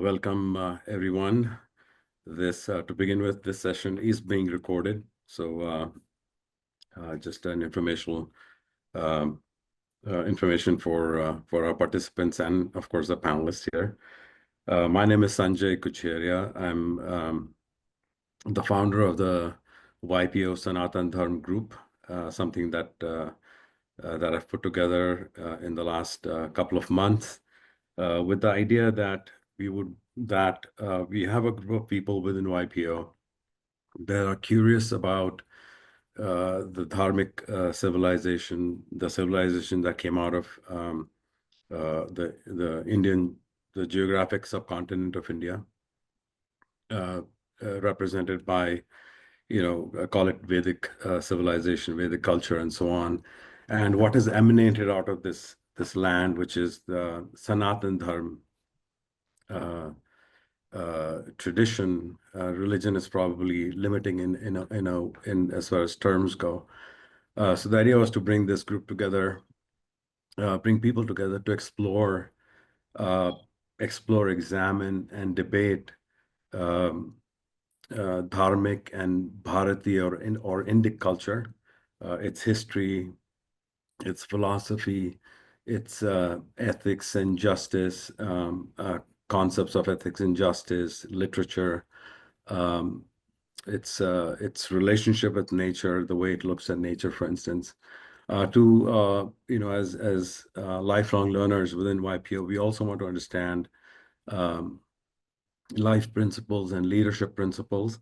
Welcome, everyone. To begin with, this session is being recorded. So just an um, information for our participants and, of course, the panelists here. My name is Sanjay Kucheria. I'm the founder of the YPO Sanatan Dharma Group, something that I've put together in the last couple of months with the idea that we have a group of people within YPO that are curious about the dharmic civilization, the civilization that came out of the geographic subcontinent of India, represented by, call it Vedic civilization, Vedic culture, and so on, and what has emanated out of this land, which is the Sanatan Dharma tradition. Religion is probably limiting in as far as terms go. So the idea was to bring this group together, bring people together to examine, and debate dharmic and Bharati or Indic culture, its history, its philosophy, its ethics and justice, concepts of ethics and justice, literature, its relationship with nature, the way it looks at nature, for instance. As lifelong learners within YPO, we also want to understand life principles and leadership principles.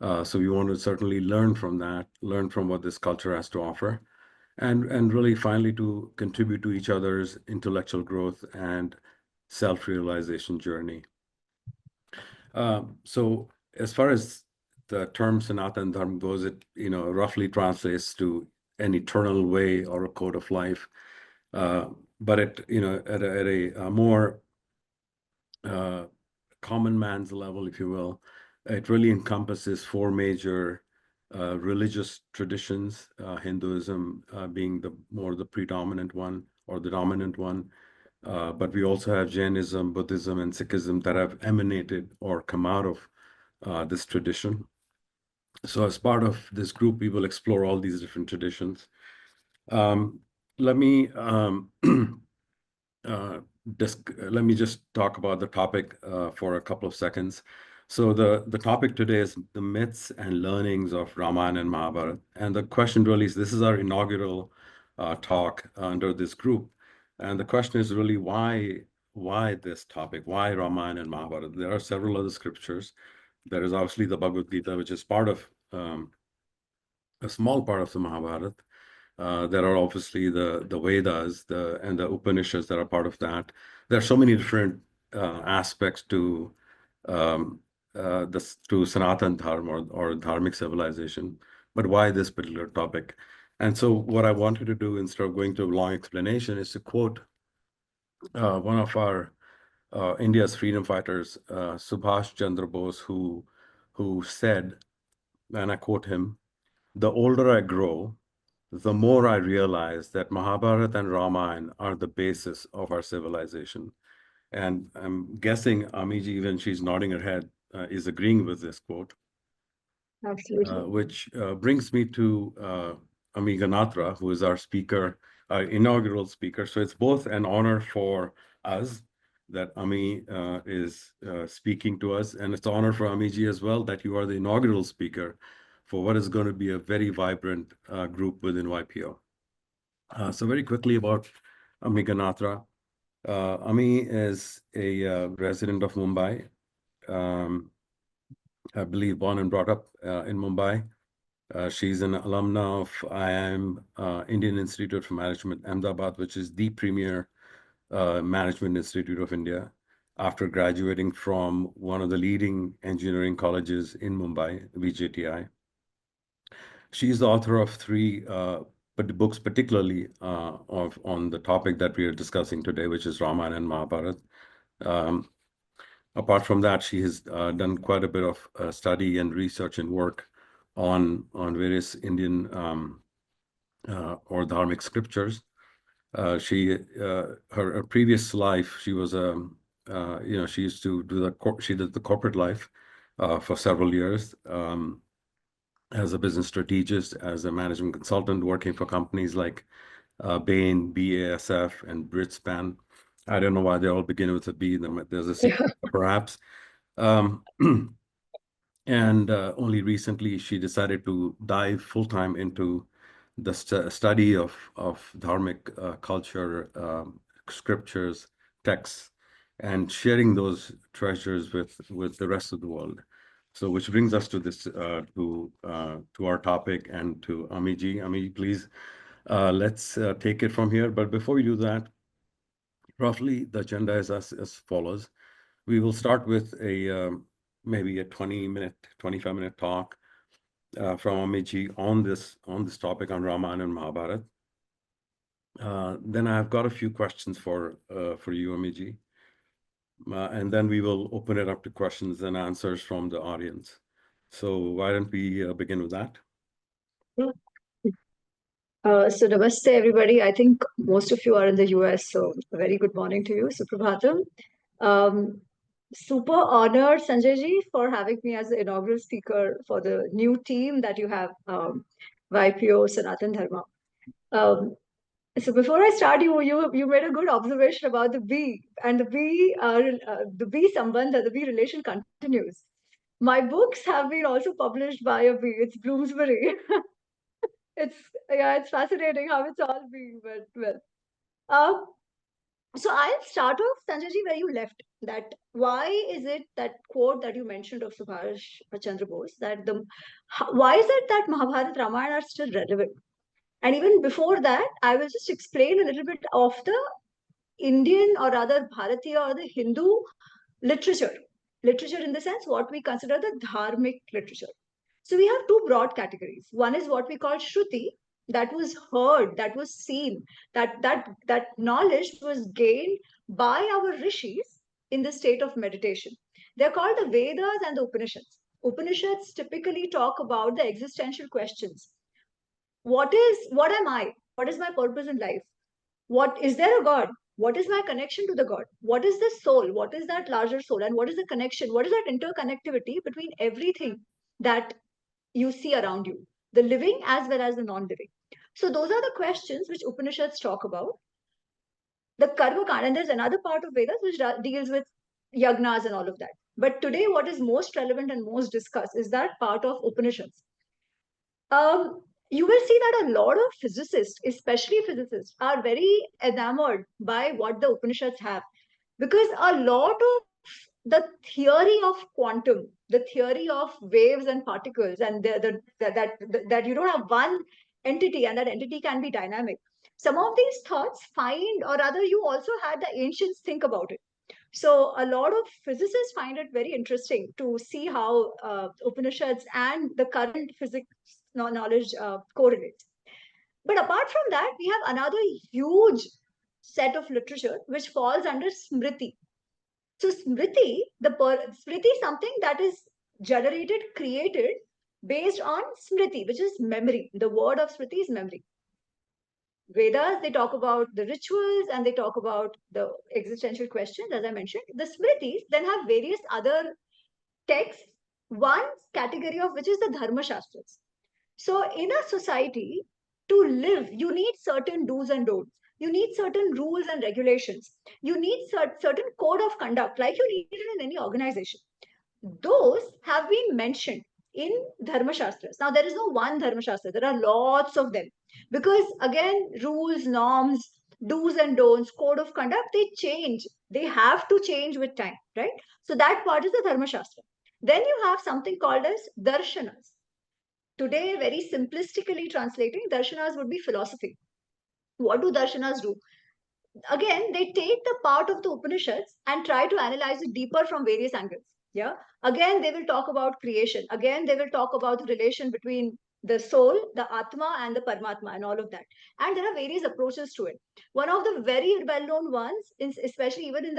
So we want to certainly learn from that, learn from what this culture has to offer, and really finally to contribute to each other's intellectual growth and self-realization journey. So as far as the term Sanatan Dharma goes, it roughly translates to an eternal way or a code of life. But at a more common man's level, if you will, it really encompasses four major religious traditions, Hinduism being the predominant one or the dominant one. But we also have Jainism, Buddhism, and Sikhism that have emanated or come out of this tradition. So as part of this group, we will explore all these different traditions. Let me just talk about the topic for a couple of seconds. So the topic today is the myths and learnings of Ramayan and Mahabharata. And the question really is, this is our inaugural talk under this group. And the question is really why this topic? Why Ramayan and Mahabharata? There are several other scriptures. There is obviously the Bhagavad Gita, which is part of a small part of the Mahabharata. There are obviously the Vedas and the Upanishads that are part of that. There are so many different aspects to Sanatan Dharma or dharmic civilization. But why this particular topic? And so what I wanted to do, instead of going to a long explanation, is to quote one of our India's freedom fighters, Subhash Chandra Bose, who said, and I quote him, "The older I grow, the more I realize that Mahabharata and Ramayana are the basis of our civilization." And I'm guessing Amiji, even she's nodding her head, is agreeing with this quote. Absolutely. Which brings me to Ami Ganatra, who is our speaker, our inaugural speaker. So it's both an honor for us that Ami is speaking to us, and it's an honor for Amiji as well that you are the inaugural speaker for what is going to be a very vibrant group within YPO. So very quickly about Ami Ganatra. Ami is a resident of Mumbai. I believe born and brought up in Mumbai. She's an alumna of IIM, Indian Institute for Management, Ahmedabad, which is the premier management institute of India, after graduating from one of the leading engineering colleges in Mumbai, VJTI. She's the author of three books, particularly on the topic that we are discussing today, which is Ramayana and Mahabharata. Apart from that, she has done quite a bit of study and research and work on various Indian or dharmic scriptures. Her previous life, she was a she used to do she did the corporate life for several years as a business strategist, as a management consultant, working for companies like Bain, BASF, and Britspan. I don't know why they all begin with a B. There's a C, perhaps. Um, and only recently she decided to dive full-time into the study of dharmic culture, scriptures, texts, and sharing those treasures with the rest of the world. So, which brings us to this to our topic and to Amiji. Amiji, please, let's take it from here. But before we do that, roughly the agenda is as follows. We will start with maybe a 20-minute, 25-minute talk from Amiji on this topic on Ramayan and Mahabharata. Then I've got a few questions for you, Amiji. And then we will open it up to questions and answers from the audience. So why don't we begin with that? So namaste, everybody. I think most of you are in the US, so a very good morning to you. Suprabhatam. Super honored, Sanjay ji, for having me as the inaugural speaker for the new team that you have, YPO Sanatan Dharma. So before I start, you made a good observation about the bee, and the bee sambandha, the bee relation continues. My books have been also published by a bee. It's Bloomsbury. It's fascinating how it's all being, but well. Um, so I'll start off, Sanjayji, where you left. That why is it that quote that you mentioned of Subhash Chandra Bose, that why is it that Mahabharata, Ramayana are still relevant? And even before that, I will just explain a little bit of the Indian, or rather Bharatiya, or the Hindu literature. Literature in the sense what we consider the dharmic literature. So we have two broad categories. One is what we call Shruti, that was heard, that was seen, that knowledge was gained by our rishis in the state of meditation. They're called the Vedas and the Upanishads. Upanishads typically talk about the existential questions. What am I? What is my purpose in life? What is there a God? What is my connection to the God? What is the soul? What is that larger soul? And what is the connection? What is that interconnectivity between everything that you see around you, the living as well as the non-living? So those are the questions which Upanishads talk about. The Karma Kanda, and there's another part of Vedas which deals with yagnas and all of that. But today, what is most relevant and most discussed is that part of Upanishads. You will see that a lot of physicists, especially physicists, are very enamored by what the Upanishads have, because a lot of the theory of quantum, the theory of waves and particles, and that you don't have one entity and that entity can be dynamic. Some of these thoughts find, or rather, you also had the ancients think about it. So a lot of physicists find it very interesting to see how Upanishads and the current physics knowledge correlates. But apart from that, we have another huge set of literature which falls under Smriti. So Smriti is something that is generated, created based on Smriti, which is memory. The word of Smriti is memory. Vedas, they talk about the rituals and they talk about the existential questions, as I mentioned. The Smritis then have various other texts, one category of which is the Dharma Shastras. So, in a society, to live, you need certain do's and don'ts. You need certain rules and regulations. You need certain code of conduct, like you need it in any organization. Those have been mentioned in Dharma Shastras. Now, there is no one Dharma Shastra, there are lots of them. Because again, rules, norms, do's and don'ts, code of conduct, they change. They have to change with time, right? So, that part is the Dharma Shastra. Then you have something called as darshanas. Today, very simplistically translating, darshanas would be philosophy. What do darshanas do? Again, they take the part of the Upanishads and try to analyze it deeper from various angles. Yeah. Again, they will talk about creation. Again, they will talk about the relation between the soul, the Atma, and the Paramatma, and all of that. And there are various approaches to it. One of the very well-known ones, especially even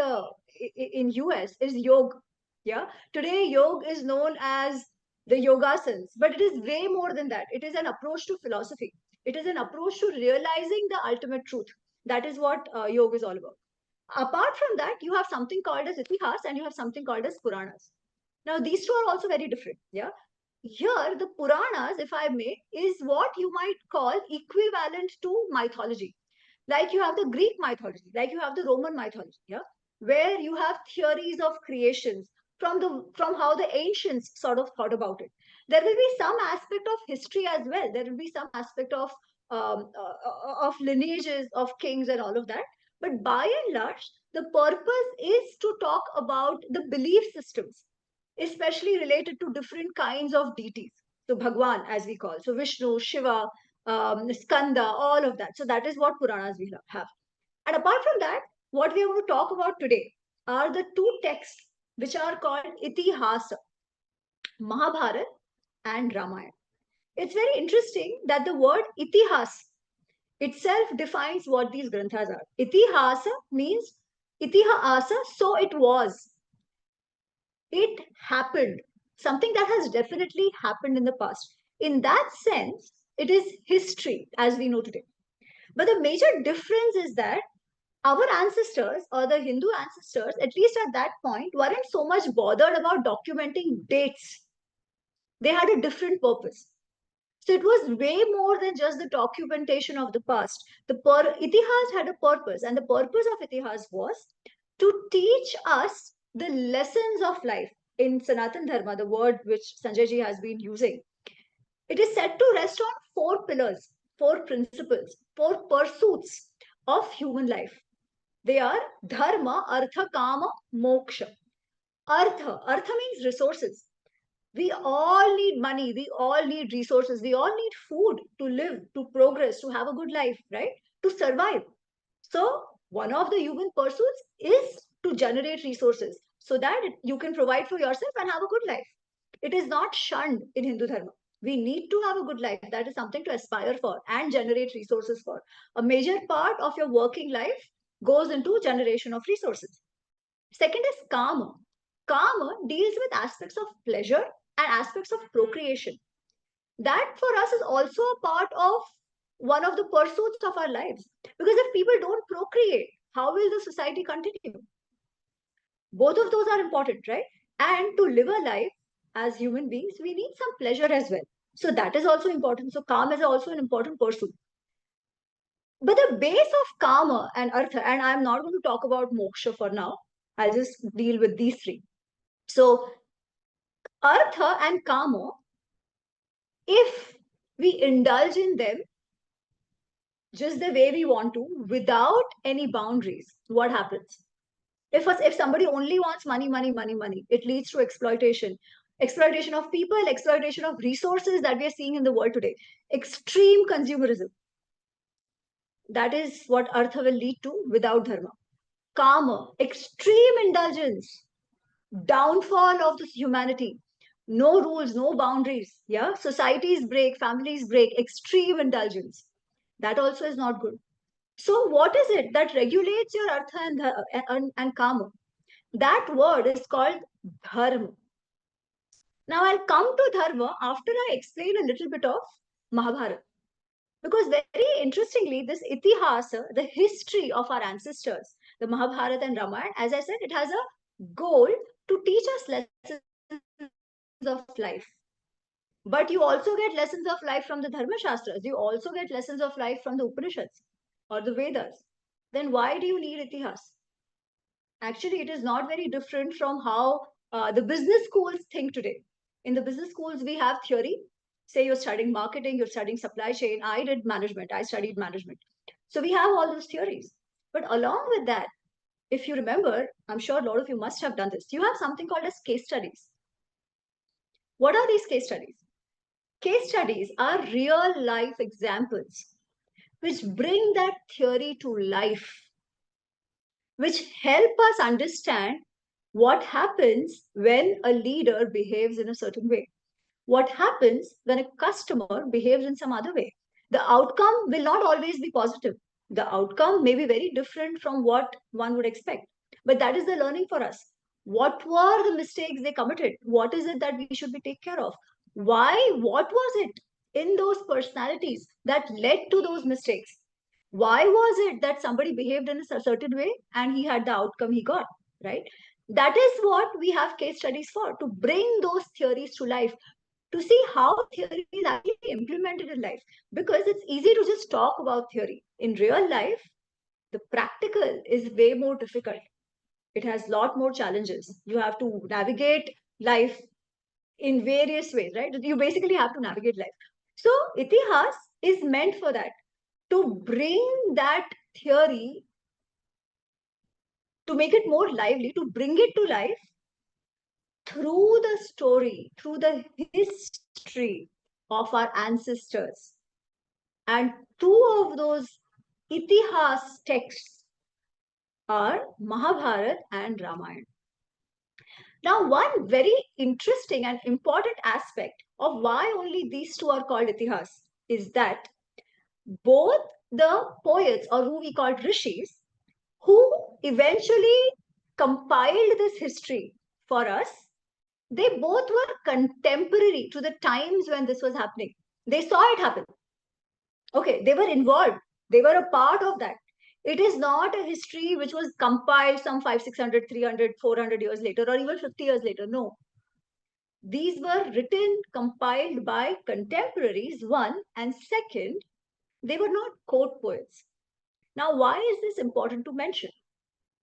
in US, is yoga. Yeah. Today, yoga is known as the yogasanas, but it is way more than that. It is an approach to philosophy. It is an approach to realizing the ultimate truth. That is what yoga is all about. Apart from that, you have something called as Itihas and you have something called as Puranas. Now, these two are also very different. Yeah. Here, the Puranas, if I may, is what you might call equivalent to mythology. Like you have the Greek mythology, like you have the Roman mythology, yeah, where you have theories of creations from how the ancients sort of thought about it. There will be some aspect of history as well. There will be some aspect of lineages of kings and all of that. But by and large, the purpose is to talk about the belief systems, especially related to different kinds of deities. So Bhagwan, as we call, so Vishnu, Shiva, Skanda, all of that. So that is what Puranas we have. And apart from that, what we are going to talk about today are the two texts which are called Itihasa, Mahabharat and Ramayan. It's very interesting that the word Itihas itself defines what these granthas are. Itihasa means Itihasa, so it was. It happened. Something that has definitely happened in the past. In that sense, it is history as we know today. But the major difference is that our ancestors or the Hindu ancestors, at least at that point, weren't so much bothered about documenting dates. They had a different purpose. So it was way more than just the documentation of the past. Itihas had a purpose, and the purpose of Itihas was to teach us the lessons of life. In Sanatan Dharma, the word which Sanjay ji has been using, it is said to rest on four pillars, four principles, four pursuits of human life. They are dharma, artha, kama, moksha. Artha means resources. We all need money, we all need resources, we all need food to live, to progress, to have a good life, right? To survive. So, one of the human pursuits is to generate resources so that you can provide for yourself and have a good life. It is not shunned in Hindu Dharma. We need to have a good life. That is something to aspire for and generate resources for. A major part of your working life goes into generation of resources. Second is karma. Karma deals with aspects of pleasure and aspects of procreation. That for us is also a part of one of the pursuits of our lives. Because if people don't procreate, how will the society continue? Both of those are important, right? And to live a life as human beings, we need some pleasure as well. So that is also important. So karma is also an important pursuit. But the base of karma and artha, and I'm not going to talk about moksha for now, I'll just deal with these three. So artha and karma, if we indulge in them just the way we want to without any boundaries, what happens? If somebody only wants money, money, money, money, it leads to exploitation. Exploitation of people, exploitation of resources that we are seeing in the world today. Extreme consumerism. That is what artha will lead to without dharma. Karma, extreme indulgence, downfall of this humanity. No rules, no boundaries. Yeah, societies break, families break, extreme indulgence. That also is not good. So, what is it that regulates your artha and karma? That word is called dharma. Now, I'll come to dharma after I explain a little bit of Mahabharata. Because very interestingly, this Itihasa, the history of our ancestors, the Mahabharata and Ramayana, as I said, it has a goal to teach us lessons of life. But you also get lessons of life from the Dharma Shastras. You also get lessons of life from the Upanishads or the Vedas. Then why do you need Itihas? Actually, it is not very different from how the business schools think today. In the business schools, we have theory. Say you're studying marketing, you're studying supply chain. I did management, I studied management. So we have all those theories. But along with that, if you remember, I'm sure a lot of you must have done this, you have something called as case studies. What are these case studies? Case studies are real life examples which bring that theory to life, which help us understand what happens when a leader behaves in a certain way. What happens when a customer behaves in some other way? The outcome will not always be positive. The outcome may be very different from what one would expect. But that is the learning for us. What were the mistakes they committed? What is it that we should be take care of? Why? What was it in those personalities that led to those mistakes? Why was it that somebody behaved in a certain way and he had the outcome he got, right? That is what we have case studies for, to bring those theories to life, to see how theory is actually implemented in life. Because it's easy to just talk about theory. In real life, the practical is way more difficult. It has a lot more challenges. You have to navigate life in various ways, right? You basically have to navigate life. So, Itihas is meant for that, to bring that theory, to make it more lively, to bring it to life through the story, through the history of our ancestors. And two of those Itihas texts are Mahabharat and Ramayan. Now, one very interesting and important aspect of why only these two are called Itihas is that both the poets, or who we call rishis, who eventually compiled this history for us, they both were contemporary to the times when this was happening. They saw it happen. Okay, they were involved. They were a part of that. It is not a history which was compiled some 5, 600, 300, 400 years later, or even 50 years later. No. These were written, compiled by contemporaries, one, and second, they were not court poets. Now, why is this important to mention?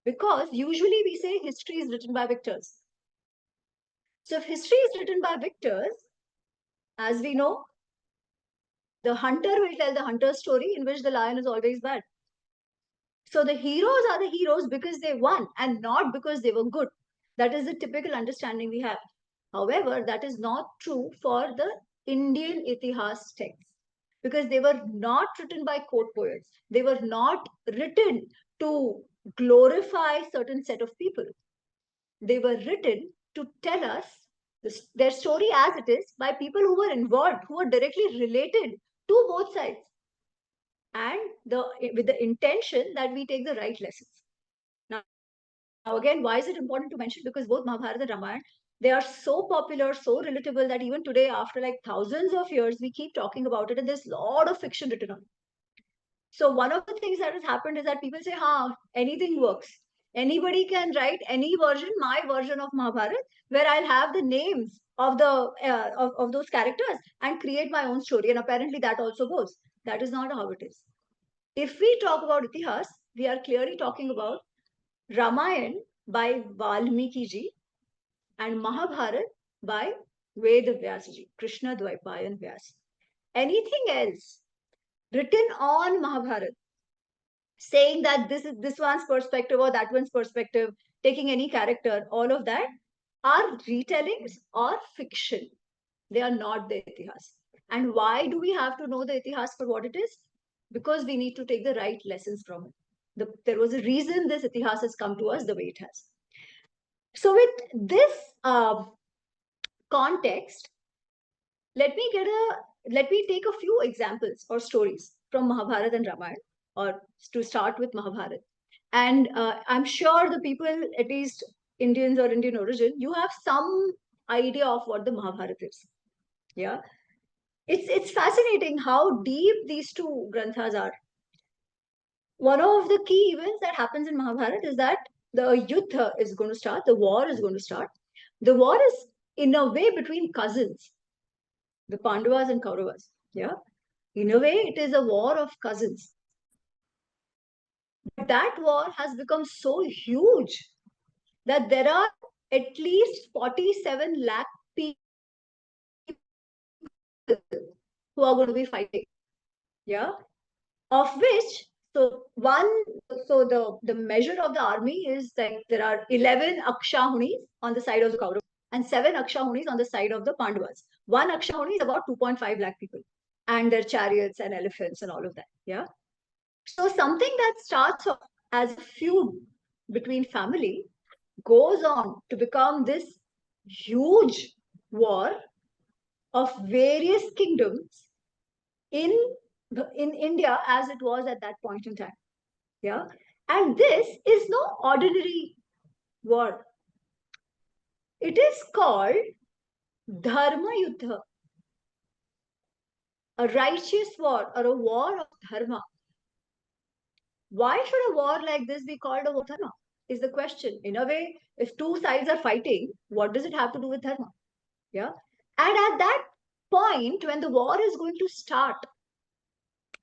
Because usually we say history is written by victors. So if history is written by victors, as we know, the hunter will tell the hunter's story in which the lion is always bad. So the heroes are the heroes because they won and not because they were good. That is the typical understanding we have. However, that is not true for the Indian Itihas texts, because they were not written by court poets. They were not written to glorify certain set of people. They were written to tell us their story as it is by people who were involved, who were directly related to both sides, and with the intention that we take the right lessons. Now again, why is it important to mention? Because both Mahabharata and Ramayana, they are so popular, so relatable, that even today, after like thousands of years, we keep talking about it, and there's a lot of fiction written on it. So one of the things that has happened is that people say, "Ha, anything works. Anybody can write any version, my version of Mahabharata, where I'll have the names of of those characters and create my own story." And apparently, that also goes. That is not how it is. If we talk about Itihas, we are clearly talking about Ramayan by Valmiki ji and Mahabharat by Ved Vyas ji, Krishna Dvaipayan Vyas. Anything else written on Mahabharat, saying that this is this one's perspective or that one's perspective, taking any character, all of that are retellings or fiction. They are not the Itihas. And why do we have to know the Itihas for what it is? Because we need to take the right lessons from it. There was a reason this Itihas has come to us the way it has. So, with this context, let me take a few examples or stories from Mahabharata and Ramayana, or to start with Mahabharata. And I'm sure the people, at least Indians or Indian origin, you have some idea of what the Mahabharata is. Yeah, it's fascinating how deep these two granthas are. One of the key events that happens in Mahabharata is that the yuddha is going to start, the war is going to start. The war is in a way between cousins, the Pandavas and Kauravas. Yeah, in a way, it is a war of cousins. But that war has become so huge that there are at least 47 lakh people who are going to be fighting. Yeah, of which, so one, so the measure of the army is like there are 11 Akshahunis on the side of the Kauravas and 7 Akshahunis on the side of the Pandavas. One Akshahuni is about 2.5 lakh people, and their chariots and elephants and all of that. Yeah. So something that starts off as a feud between family goes on to become this huge war of various kingdoms in in India as it was at that point in time. Yeah, and this is no ordinary war. It is called dharma yuddha, a righteous war or a war of dharma. Why should a war like this be called a war of dharma? Is the question. In a way, if two sides are fighting, what does it have to do with dharma? Yeah. And at that point, when the war is going to start,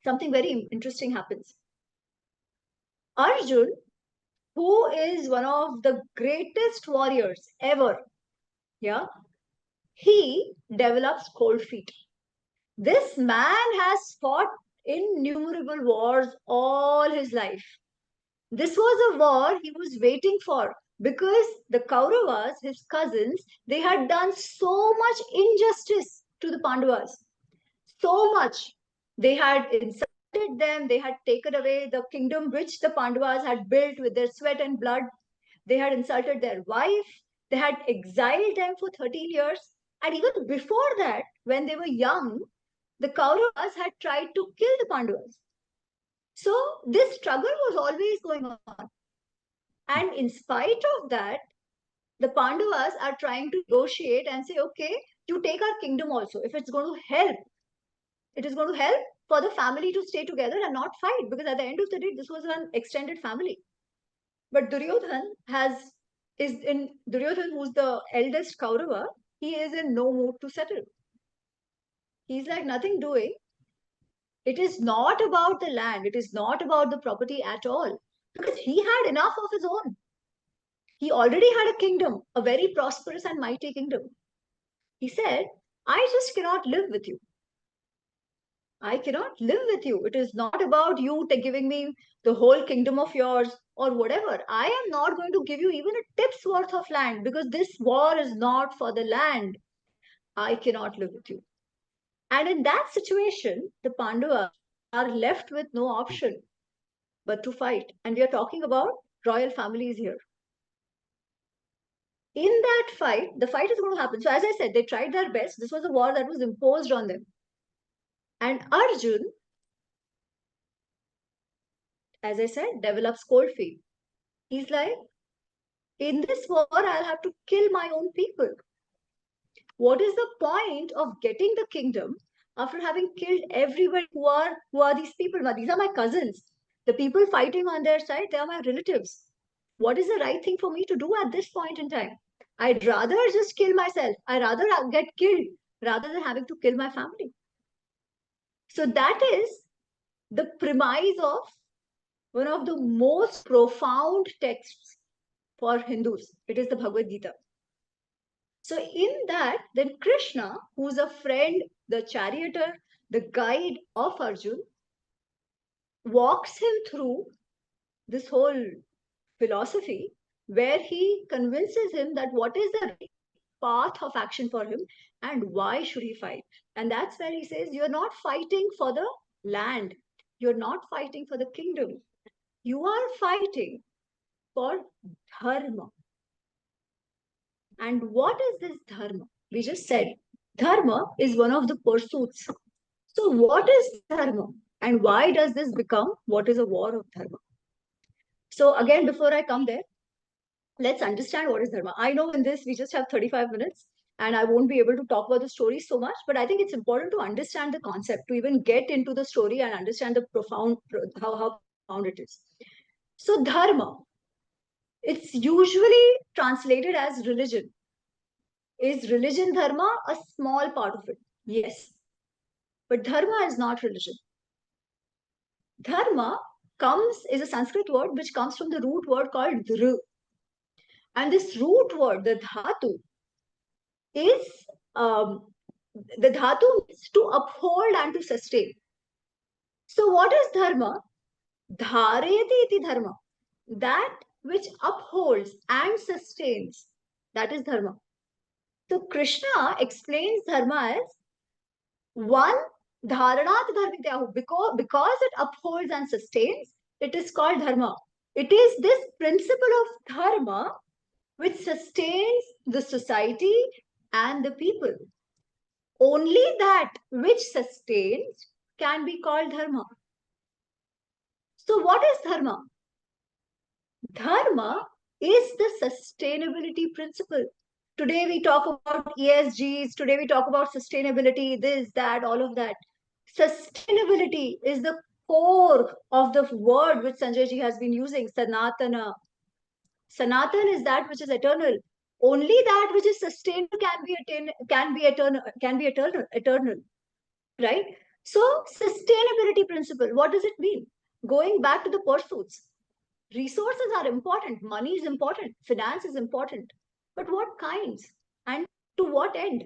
something very interesting happens. Arjun, who is one of the greatest warriors ever, yeah, he develops cold feet. This man has fought innumerable wars all his life. This was a war he was waiting for because the Kauravas, his cousins, they had done so much injustice to the Pandavas. So much. They had insulted them, they had taken away the kingdom which the Pandavas had built with their sweat and blood. They had insulted their wife, they had exiled them for 13 years. And even before that, when they were young, the Kauravas had tried to kill the Pandavas. So this struggle was always going on. And in spite of that, the Pandavas are trying to negotiate and say, okay, you take our kingdom also. If it's going to help, it is going to help for the family to stay together and not fight. Because at the end of the day, this was an extended family. But Duryodhan, who's the eldest Kaurava, he is in no mood to settle. He's like nothing doing. It is not about the land, it is not about the property at all. Because he had enough of his own. He already had a kingdom, a very prosperous and mighty kingdom. He said, I just cannot live with you. I cannot live with you. It is not about you giving me the whole kingdom of yours or whatever. I am not going to give you even a tip's worth of land because this war is not for the land. I cannot live with you. And in that situation, the Pandavas are left with no option but to fight. And we are talking about royal families here. In that fight, the fight is going to happen. So, as I said, they tried their best. This was a war that was imposed on them. And Arjun, as I said, develops cold feet. He's like, in this war, I'll have to kill my own people. What is the point of getting the kingdom after having killed everybody who are these people? Now, these are my cousins. The people fighting on their side, they are my relatives. What is the right thing for me to do at this point in time? I'd rather just kill myself. I'd rather get killed rather than having to kill my family. So that is the premise of one of the most profound texts for Hindus. It is the Bhagavad Gita. So in that, then Krishna, who's a friend, the charioteer, the guide of Arjun, walks him through this whole philosophy where he convinces him that what is the right path of action for him and why should he fight. And that's where he says, you're not fighting for the land, you're not fighting for the kingdom, you are fighting for dharma. And what is this dharma? We just said dharma is one of the pursuits. So, what is dharma? And why does this become what is a war of dharma? So, again, before I come there, let's understand what is dharma. I know in this we just have 35 minutes and I won't be able to talk about the story so much, but I think it's important to understand the concept, to even get into the story and understand the how profound it is. So, dharma, it's usually translated as religion. Is religion dharma? A small part of it. Yes. But dharma is not religion. Dharma is a Sanskrit word which comes from the root word called dhr. And this root word, the dhatu, is the dhatu is to uphold and to sustain. So what is dharma? Dhareti iti dharma. That which upholds and sustains. That is dharma. So Krishna explains dharma as one dharanat dharmityahu, because it upholds and sustains, it is called dharma. It is this principle of dharma which sustains the society and the people. Only that which sustains can be called dharma. So what is dharma? Dharma is the sustainability principle. Today we talk about ESGs, today we talk about sustainability, this, that, all of that. Sustainability is the core of the word which Sanjay ji has been using, Sanatana. Sanatan is that which is eternal. Only that which is sustainable can be eternal, right? So, sustainability principle, what does it mean? Going back to the pursuits, resources are important, money is important, finance is important, but what kinds and to what end?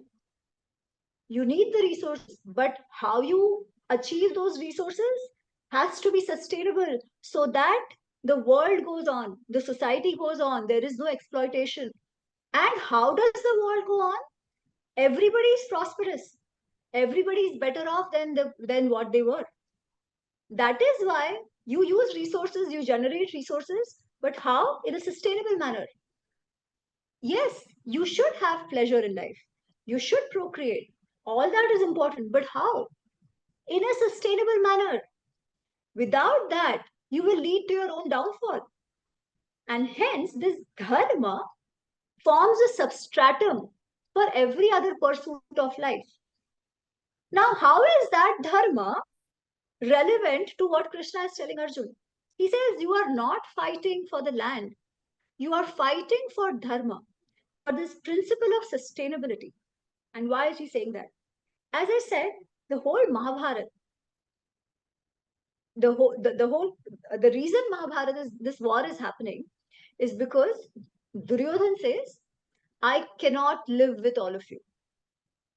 You need the resources, but how you achieve those resources has to be sustainable so that the world goes on, the society goes on, there is no exploitation. And how does the world go on? Everybody is prosperous, everybody is better off than what they were. That is why you use resources, you generate resources, but how? In a sustainable manner. Yes, you should have pleasure in life, you should procreate, all that is important, but how? In a sustainable manner. Without that, you will lead to your own downfall. And hence, this dharma forms a substratum for every other pursuit of life. Now, how is that dharma relevant to what Krishna is telling Arjun? He says, you are not fighting for the land, you are fighting for dharma, for this principle of sustainability. And why is he saying that? As I said, the whole Mahabharata, the reason Mahabharata is this war is happening is because Duryodhan says, I cannot live with all of you.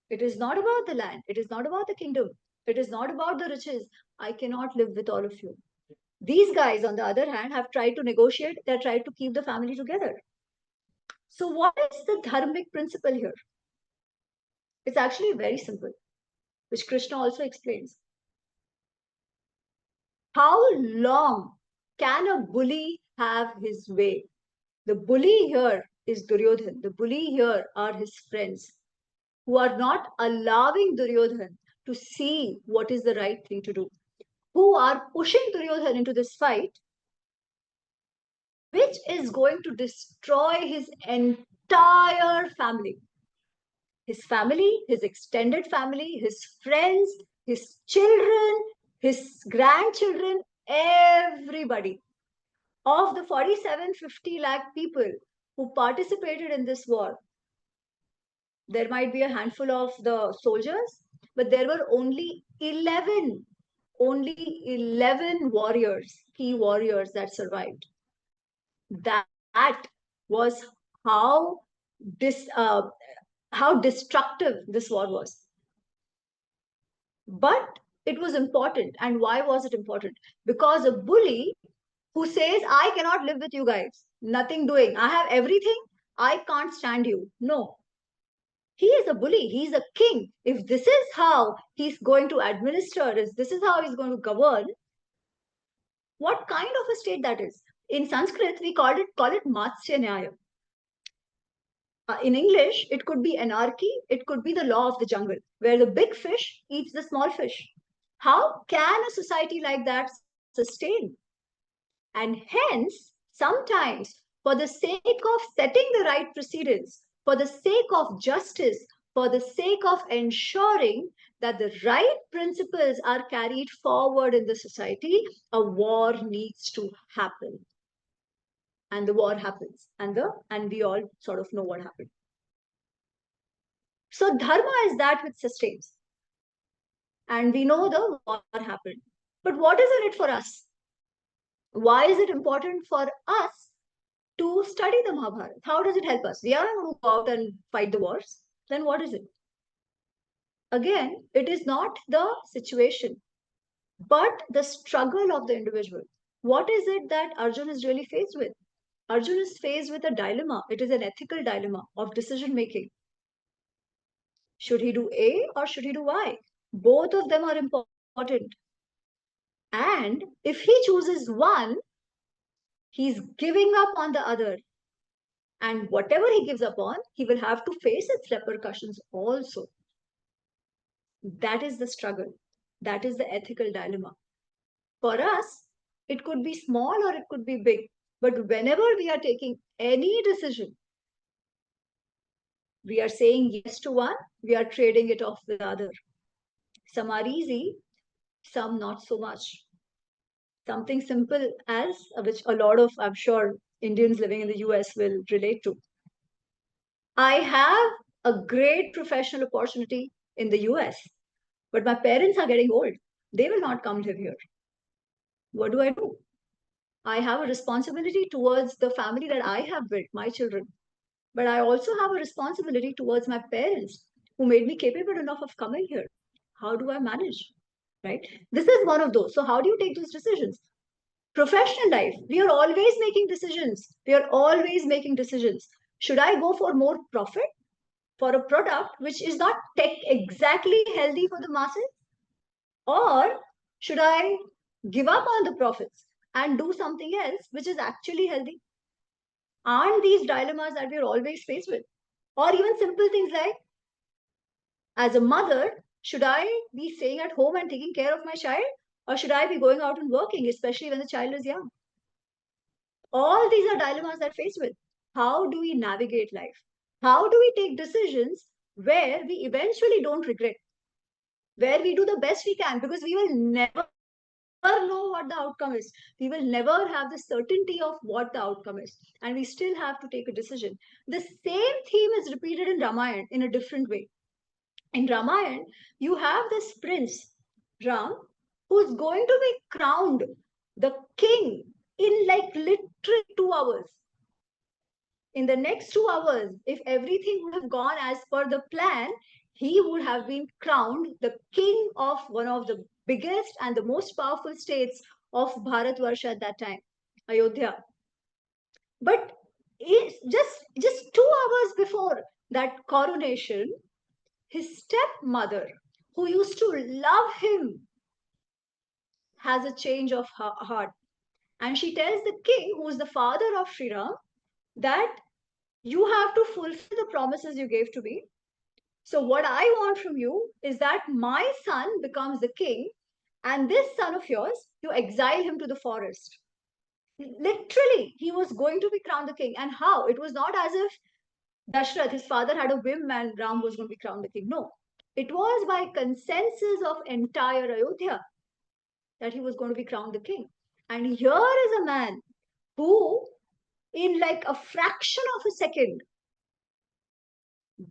It is not about the land, it is not about the kingdom, it is not about the riches. I cannot live with all of you. These guys, on the other hand, have tried to negotiate, they have tried to keep the family together. So, what is the dharmic principle here? It's actually very simple, which Krishna also explains. How long can a bully have his way? The bully here is Duryodhan. The bully here are his friends who are not allowing Duryodhan to see what is the right thing to do, who are pushing Duryodhan into this fight, which is going to destroy his entire family. His family, his extended family, his friends, his children, his grandchildren, everybody. Of the 47-50 lakh people who participated in this war, there might be a handful of the soldiers, but there were only 11 warriors, key warriors that survived. That was how dis, uh, how destructive this war was. But it was important. And why was it important? Because a bully who says, I cannot live with you guys, nothing doing, I have everything, I can't stand you. No, he is a bully, he's a king. If this is how he's going to administer, if this is how he's going to govern, what kind of a state that is? In Sanskrit, we call it Matsya Nyaya. In English, it could be anarchy, it could be the law of the jungle, where the big fish eats the small fish. How can a society like that sustain? And hence, sometimes, for the sake of setting the right precedents, for the sake of justice, for the sake of ensuring that the right principles are carried forward in the society, a war needs to happen. And the war happens, and we all sort of know what happened. So dharma is that which sustains. And we know the war happened. But what is in it for us? Why is it important for us to study the Mahabharata? How does it help us? We are not going to go out and fight the wars. Then what is it? Again, it is not the situation, but the struggle of the individual. What is it that Arjun is really faced with? Arjun is faced with a dilemma. It is an ethical dilemma of decision making. Should he do A or should he do Y? Both of them are important. And if he chooses one, he's giving up on the other. And whatever he gives up on, he will have to face its repercussions also. That is the struggle. That is the ethical dilemma. For us, it could be small or it could be big. But whenever we are taking any decision, we are saying yes to one, we are trading it off with the other. Some are easy, some not so much. Something simple as which a lot of, I'm sure, Indians living in the US will relate to. I have a great professional opportunity in the US, but my parents are getting old. They will not come live here. What do I do? I have a responsibility towards the family that I have built, my children. But I also have a responsibility towards my parents who made me capable enough of coming here. How do I manage? Right? This is one of those. So, how do you take those decisions? Professional life, we are always making decisions. We are always making decisions. Should I go for more profit for a product which is not tech exactly healthy for the masses? Or should I give up on the profits and do something else which is actually healthy? Aren't these dilemmas that we're always faced with? Or even simple things like, as a mother, should I be staying at home and taking care of my child? Or should I be going out and working, especially when the child is young? All these are dilemmas that we're faced with. How do we navigate life? How do we take decisions where we eventually don't regret, where we do the best we can? Because we will never know what the outcome is. We will never have the certainty of what the outcome is. And we still have to take a decision. The same theme is repeated in Ramayan in a different way. In Ramayan, you have this prince, Ram, who's going to be crowned the king in like literally 2 hours. In the next 2 hours, if everything would have gone as per the plan, he would have been crowned the king of one of the biggest and the most powerful states of Bharatvarsha at that time, Ayodhya. But it's just 2 hours before that coronation, his stepmother, who used to love him, has a change of heart. And she tells the king, who is the father of Sri Ram, that you have to fulfill the promises you gave to me. So, what I want from you is that my son becomes the king, and this son of yours, you exile him to the forest. Literally, he was going to be crowned the king. And how? It was not as if Dashrath, his father, had a whim and Ram was going to be crowned the king. No. It was by consensus of entire Ayodhya that he was going to be crowned the king. And here is a man who, in like a fraction of a second,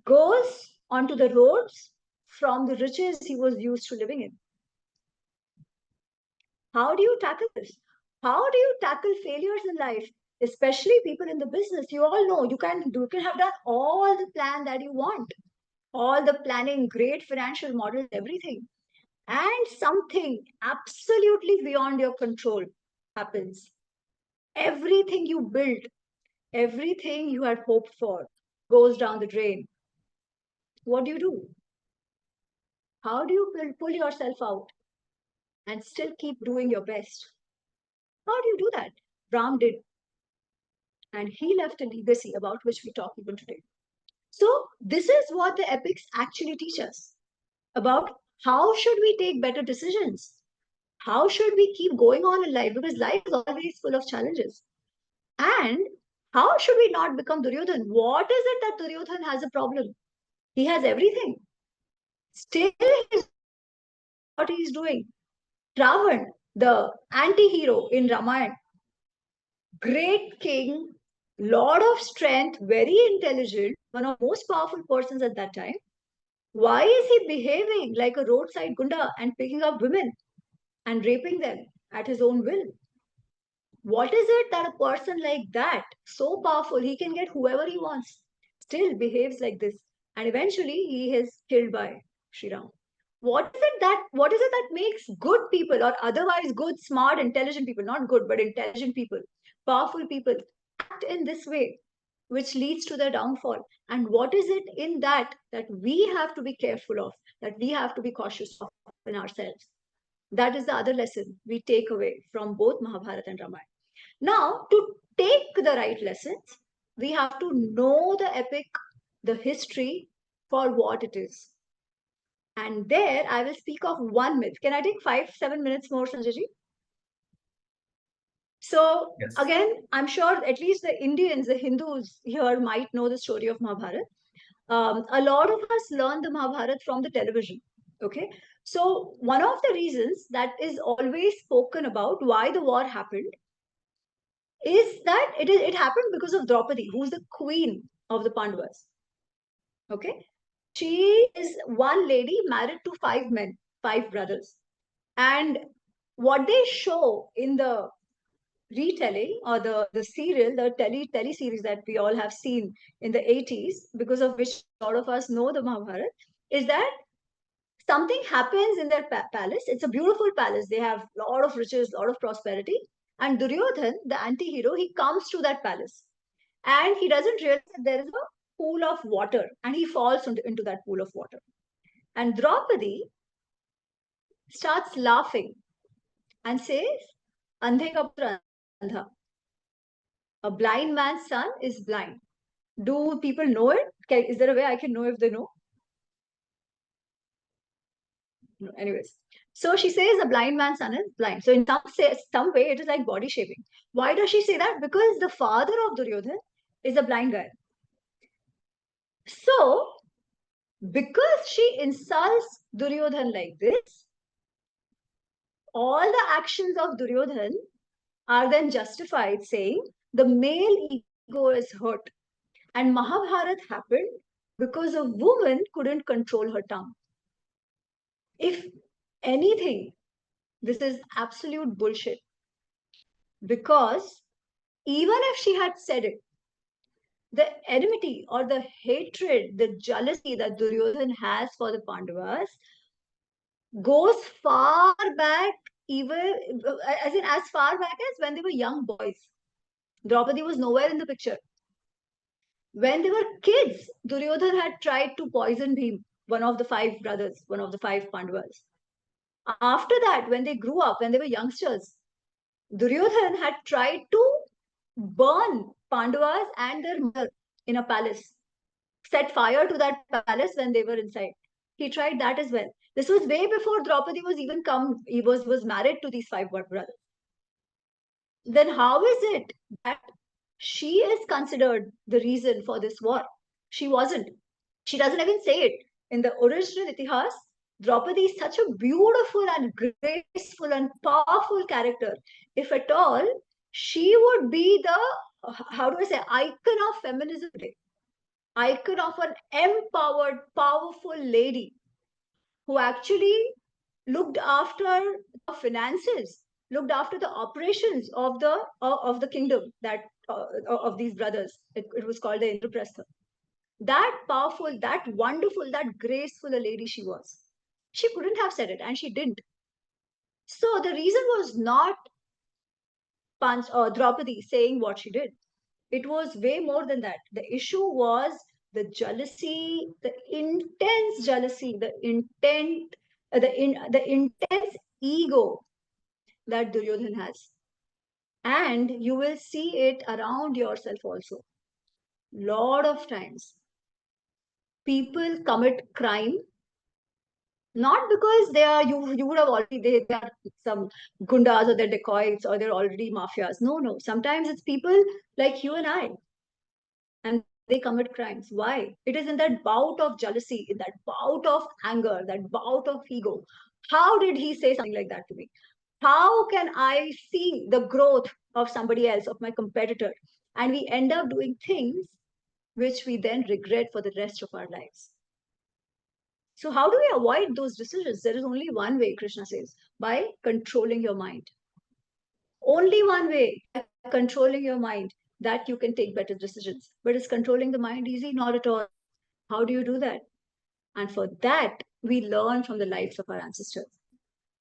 goes onto the roads from the riches he was used to living in. How do you tackle this? How do you tackle failures in life, especially people in the business? You all know you can have done all the plan that you want, all the planning, great financial models, everything, and something absolutely beyond your control happens. Everything you built, everything you had hoped for goes down the drain. What do you do? How do you pull yourself out and still keep doing your best? How do you do that? Ram did, and he left a legacy about which we talk even today. So this is what the epics actually teach us about how should we take better decisions? How should we keep going on in life? Because life is always full of challenges. And how should we not become Duryodhan? What is it that Duryodhan has a problem? He has everything. Still, what he's doing. Ravan, the anti-hero in Ramayan, great king, lot of strength, very intelligent, one of the most powerful persons at that time. Why is he behaving like a roadside gunda and picking up women and raping them at his own will? What is it that a person like that, so powerful, he can get whoever he wants, still behaves like this? And eventually he is killed by Sri Ram. What is it that makes good people or otherwise good, smart, intelligent people, not good, but intelligent people, powerful people, act in this way, which leads to their downfall? And what is it in that that we have to be careful of, that we have to be cautious of in ourselves? That is the other lesson we take away from both Mahabharata and Ramayana. Now, to take the right lessons, we have to know the epic, the history for what it is. And there I will speak of one myth. Can I take 5, 7 minutes more, Sanjay? So Yes. again, I'm sure at least the Indians, the Hindus here might know the story of Mahabharata. A lot of us learn the Mahabharata from the television. Okay, so one of the reasons that is always spoken about why the war happened is that it happened because of Draupadi, who's the queen of the Pandavas. Okay, she is one lady married to 5 men, 5 brothers, and what they show in the retelling or the serial, the tele series that we all have seen in the 80s, because of which a lot of us know the Mahabharata, is that something happens in their palace. It's a beautiful palace. They have a lot of riches, a lot of prosperity. And Duryodhan, the anti-hero, he comes to that palace. And he doesn't realize that there is a pool of water. And he falls into that pool of water. And Draupadi starts laughing and says, Andhe ka putra andha. A blind man's son is blind. Do people know it? Is there a way I can know if they know? No. Anyways, so she says the blind man's son is blind. So in some way, it is like body shaping. Why does she say that? Because the father of Duryodhan is a blind guy. So because she insults Duryodhan like this, all the actions of Duryodhan are then justified, saying the male ego is hurt. And Mahabharat happened because a woman couldn't control her tongue. If anything, this is absolute bullshit. Because even if she had said it, the enmity or the hatred, the jealousy that Duryodhan has for the Pandavas goes far back, even as far back as when they were young boys. Draupadi was nowhere in the picture. When they were kids, Duryodhan had tried to poison Bhim, one of the 5 brothers, one of the 5 Pandavas. After that, when they grew up, when they were youngsters, Duryodhan had tried to burn Pandavas and their mother in a palace, set fire to that palace when they were inside. He tried that as well. This was way before Draupadi was even come. He was married to these 5 brothers. Then how is it that she is considered the reason for this war? She wasn't. She doesn't even say it. In the original Itihas, Draupadi is such a beautiful and graceful and powerful character. If at all, she would be the, how do I say, icon of feminism today. Icon of an empowered, powerful lady who actually looked after the finances, looked after the operations of the kingdom that of these brothers. It was called the Indraprastha. That powerful, that wonderful, that graceful a lady she was. She couldn't have said it, and she didn't. So the reason was not Draupadi saying what she did. It was way more than that. The issue was the jealousy, the intense jealousy, the intense ego that Duryodhan has. And you will see it around yourself also. Lot of times, people commit crime not because they are you would have already they are some gundas or they're dacoits or they're already mafias. No. Sometimes it's people like you and I, and they commit crimes. Why? It is in that bout of jealousy, in that bout of anger, that bout of ego. How did he say something like that to me? How can I see the growth of somebody else, of my competitor? And we end up doing things which we then regret for the rest of our lives. So, how do we avoid those decisions? There is only one way, Krishna says, by controlling your mind. Only one way, by controlling your mind, that you can take better decisions. But is controlling the mind easy? Not at all. How do you do that? And for that, we learn from the lives of our ancestors.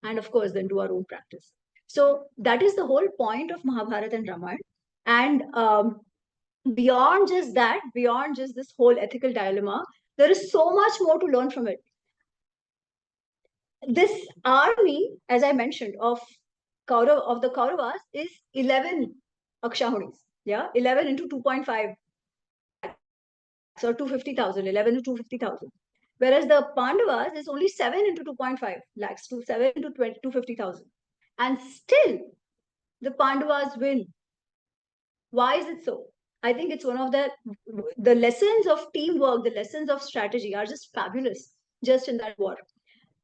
And of course, then do our own practice. So, that is the whole point of Mahabharata and Ramayana. And beyond just that, beyond just this whole ethical dilemma, there is so much more to learn from it. This army, as I mentioned, of the Kauravas is 11 Akshahunis. Yeah, 11 into 2.5 or 250,000, 11 to 250,000. Whereas the Pandavas is only 7 into 2.5 lakhs, to 7 into 250,000. And still, the Pandavas win. Why is it so? I think it's one of the lessons of teamwork, the lessons of strategy are just fabulous just in that war.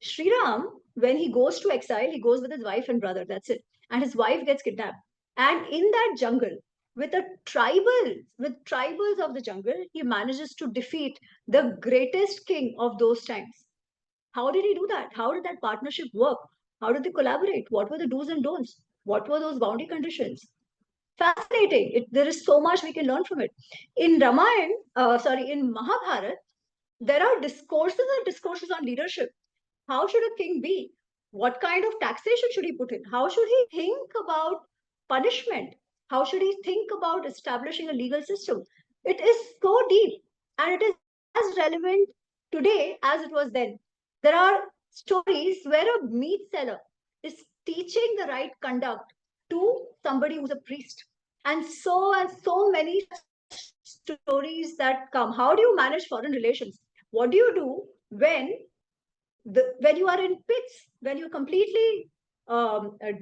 Sri Ram, when he goes to exile, he goes with his wife and brother. That's it. And his wife gets kidnapped. And in that jungle, with tribals of the jungle, he manages to defeat the greatest king of those times. How did he do that? How did that partnership work? How did they collaborate? What were the do's and don'ts? What were those boundary conditions? Fascinating. There is so much we can learn from it. In in Mahabharat, there are discourses and discourses on leadership. How should a king be? What kind of taxation should he put in? How should he think about punishment? How should he think about establishing a legal system? It is so deep and it is as relevant today as it was then. There are stories where a meat seller is teaching the right conduct to somebody who's a priest. And so many stories that come. How do you manage foreign relations? What do you do when you are in pits, when you're completely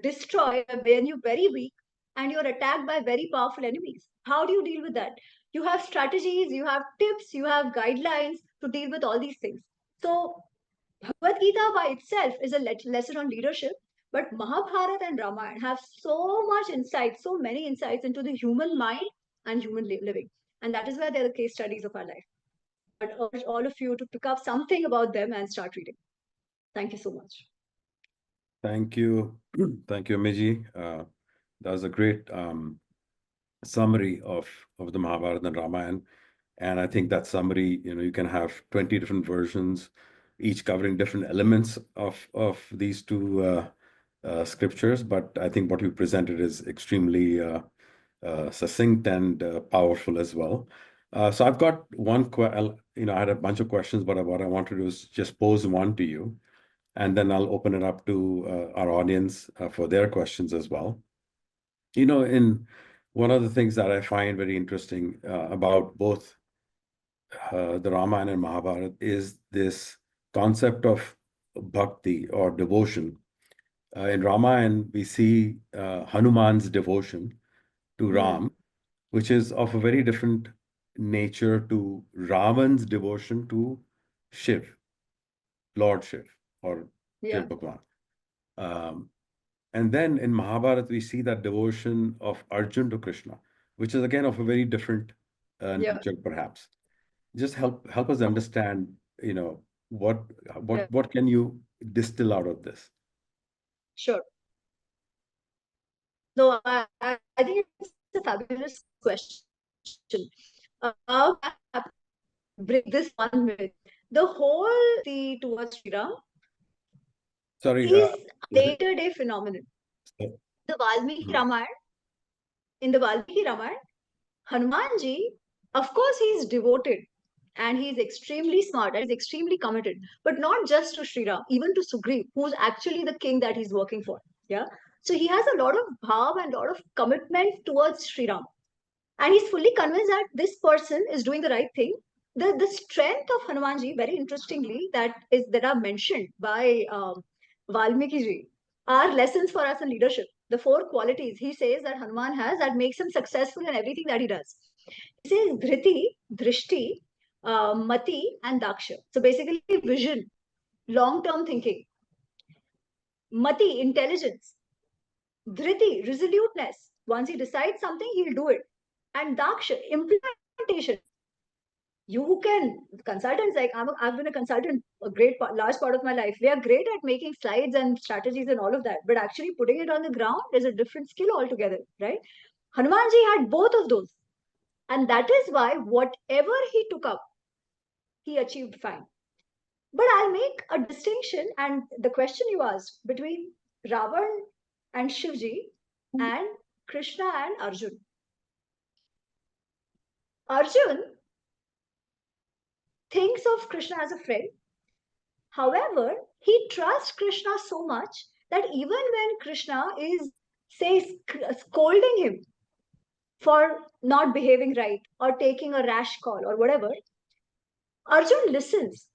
destroyed, when you're very weak and you're attacked by very powerful enemies? How do you deal with that? You have strategies, you have tips, you have guidelines to deal with all these things. So Bhagavad Gita by itself is a lesson on leadership, but Mahabharata and Ramayana have so much insight, so many insights into the human mind and human living. And that is why they're the case studies of our life. I'd urge all of you to pick up something about them and start reading. Thank you so much. Thank you. Thank you, Miji. That was a great summary of the Mahabharata and Ramayana. And I think that summary, you can have 20 different versions, each covering different elements of these two scriptures. But I think what you presented is extremely succinct and powerful as well. So I've got I had a bunch of questions, but what I want to do is just pose one to you, and then I'll open it up to our audience for their questions as well. In one of the things that I find very interesting about both the Ramayana and Mahabharata is this concept of bhakti or devotion. In Ramayana, we see Hanuman's devotion to Ram, which is of a very different nature to Ravan's devotion to Shiv, Lord Shiv, or Shiv Bhagwan. And then in Mahabharata, we see that devotion of Arjun to Krishna, which is again of a very different nature, perhaps. Just help us understand, what can you distill out of this? Sure. No, I think it's a fabulous question. Bring this one with the whole the towards Sri Ram Sorry, is later day phenomenon. The Valmiki Ramayana, in the Valmiki Ramayana, Hanumanji, of course, he's devoted and he's extremely smart and he's extremely committed, but not just to Sri Ram, even to Sugriv, who's actually the king that he's working for. Yeah. So he has a lot of bhav and a lot of commitment towards Sri Ram. And he's fully convinced that this person is doing the right thing. The strength of Hanumanji, very interestingly, that are mentioned by Valmiki ji, are lessons for us in leadership. The four qualities he says that Hanuman has that makes him successful in everything that he does. He says Dhriti, Drishti, Mati, and Daksha. So basically, vision, long-term thinking. Mati, intelligence. Dhriti, resoluteness. Once he decides something, he'll do it. And Daksha, implementation. You can, consultants, like I've been a consultant a large part of my life. We are great at making slides and strategies and all of that, but actually putting it on the ground is a different skill altogether, right? Hanumanji had both of those. And that is why whatever he took up, he achieved fine. But I'll make a distinction, and the question you asked between Ravan and Shivji and Krishna and Arjun. Arjun thinks of Krishna as a friend. However, he trusts Krishna so much that even when Krishna is, say, scolding him for not behaving right or taking a rash call or whatever, Arjun listens.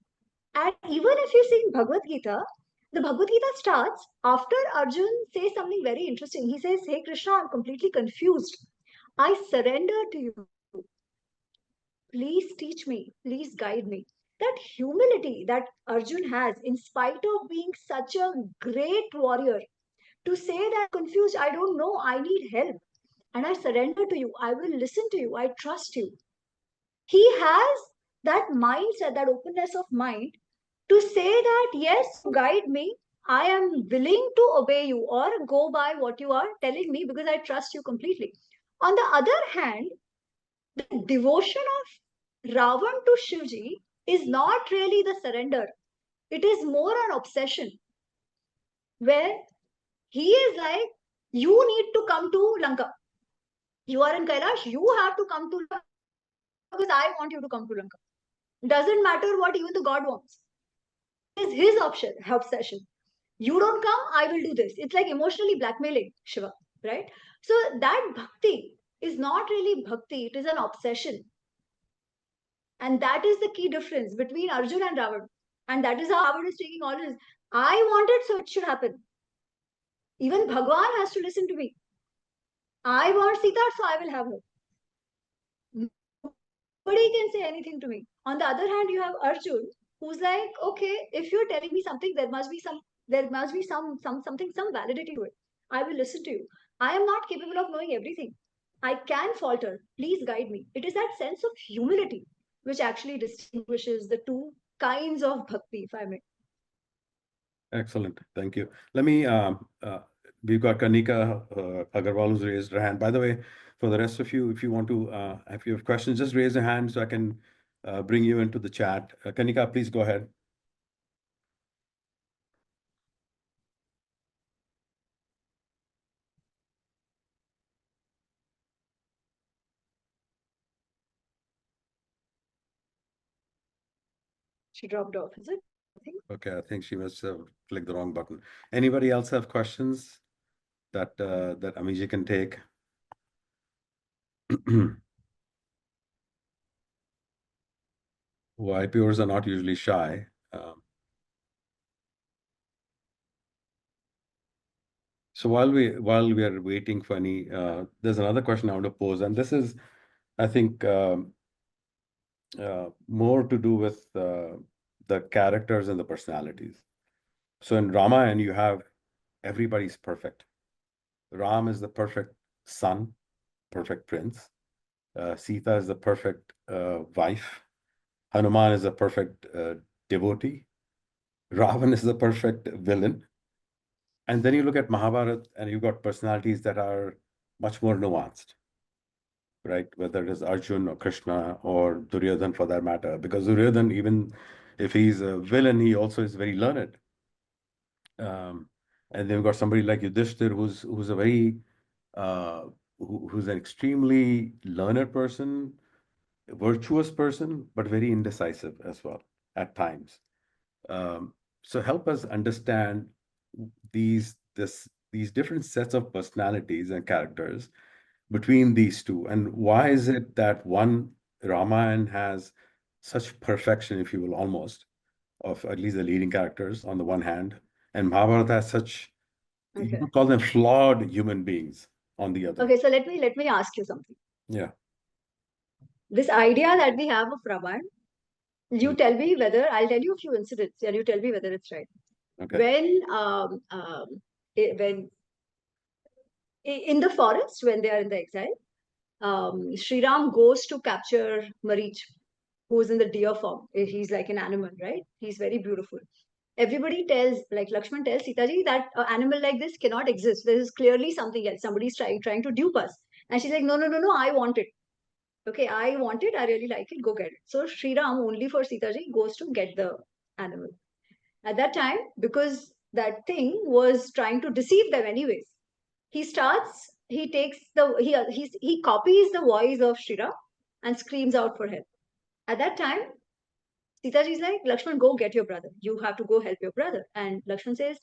And even if you see in Bhagavad Gita, the Bhagavad Gita starts after Arjun says something very interesting. He says, "Hey Krishna, I'm completely confused. I surrender to you. Please teach me. Please guide me." that humility that Arjun has, in spite of being such a great warrior, to say that confused, I don't know, I need help, and I surrender to you, I will listen to you, I trust you. He has that mindset, that openness of mind to say that, yes, guide me. I am willing to obey you or go by what you are telling me because I trust you completely. On the other hand, the devotion of Ravan to Shivji is not really the surrender. It is more an obsession where he is like, you need to come to Lanka. You are in Kailash, you have to come to Lanka because I want you to come to Lanka. Doesn't matter what even the God wants. It is his obsession. You don't come, I will do this. It's like emotionally blackmailing Shiva, right? So that bhakti is not really bhakti, it is an obsession. And that is the key difference between Arjun and Ravan. And that is how Ravan is taking orders. I want it, so it should happen. Even Bhagwan has to listen to me. I want Sita, so I will have her. Nobody can say anything to me. On the other hand, you have Arjun, who's like, okay, if you're telling me something, there must be some validity to it. I will listen to you. I am not capable of knowing everything. I can falter. Please guide me. It is that sense of humility which actually distinguishes the two kinds of bhakti, if I may. Excellent. Thank you. Let me, we've got Kanika Agarwal who's raised her hand. By the way, for the rest of you, if you want to, if you have questions, just raise a hand so I can bring you into the chat. Kanika, please go ahead. She dropped off, is it? Okay, I think she must have clicked the wrong button. Anybody else have questions that that Amiji can take? YPOs are not usually shy. So while we are waiting for any, there's another question I want to pose, and this is, I think, more to do with the characters and the personalities. So in Ramayan, you have everybody's perfect. Ram is the perfect son, perfect prince. Sita is the perfect wife. Hanuman is the perfect devotee. Ravan is the perfect villain. And then you look at Mahabharata and you've got personalities that are much more nuanced, right? Whether it is Arjun or Krishna or Duryodhan for that matter, because Duryodhan, even if he's a villain, he also is very learned. And then we've got somebody like Yudhishthir, who's a very who's an extremely learned person, a virtuous person, but very indecisive as well at times. So help us understand these different sets of personalities and characters between these two, and why is it that one Ramayan has such perfection, if you will, almost, of at least the leading characters on the one hand, and Mahabharata has such, you Okay. could call them flawed human beings on the other. Okay, so let me ask you something. Yeah. This idea that we have of Ravan, you tell me whether, I'll tell you a few incidents and you tell me whether it's right. Okay. When in the forest, when they are in the exile, Sri Ram goes to capture Marich, who's in the deer form. He's like an animal, right? He's very beautiful. Everybody tells, like Lakshman tells Sitaji, that an animal like this cannot exist. This is clearly something else. Somebody's trying to dupe us. And she's like, no, no, no, no, I want it. Okay, I want it. I really like it. Go get it. So Sri Ram, only for Sitaji, goes to get the animal. At that time, because that thing was trying to deceive them anyways, he takes he copies the voice of Shira and screams out for help. At that time, Sitaji is like, Lakshman, go get your brother. You have to go help your brother. And Lakshman says,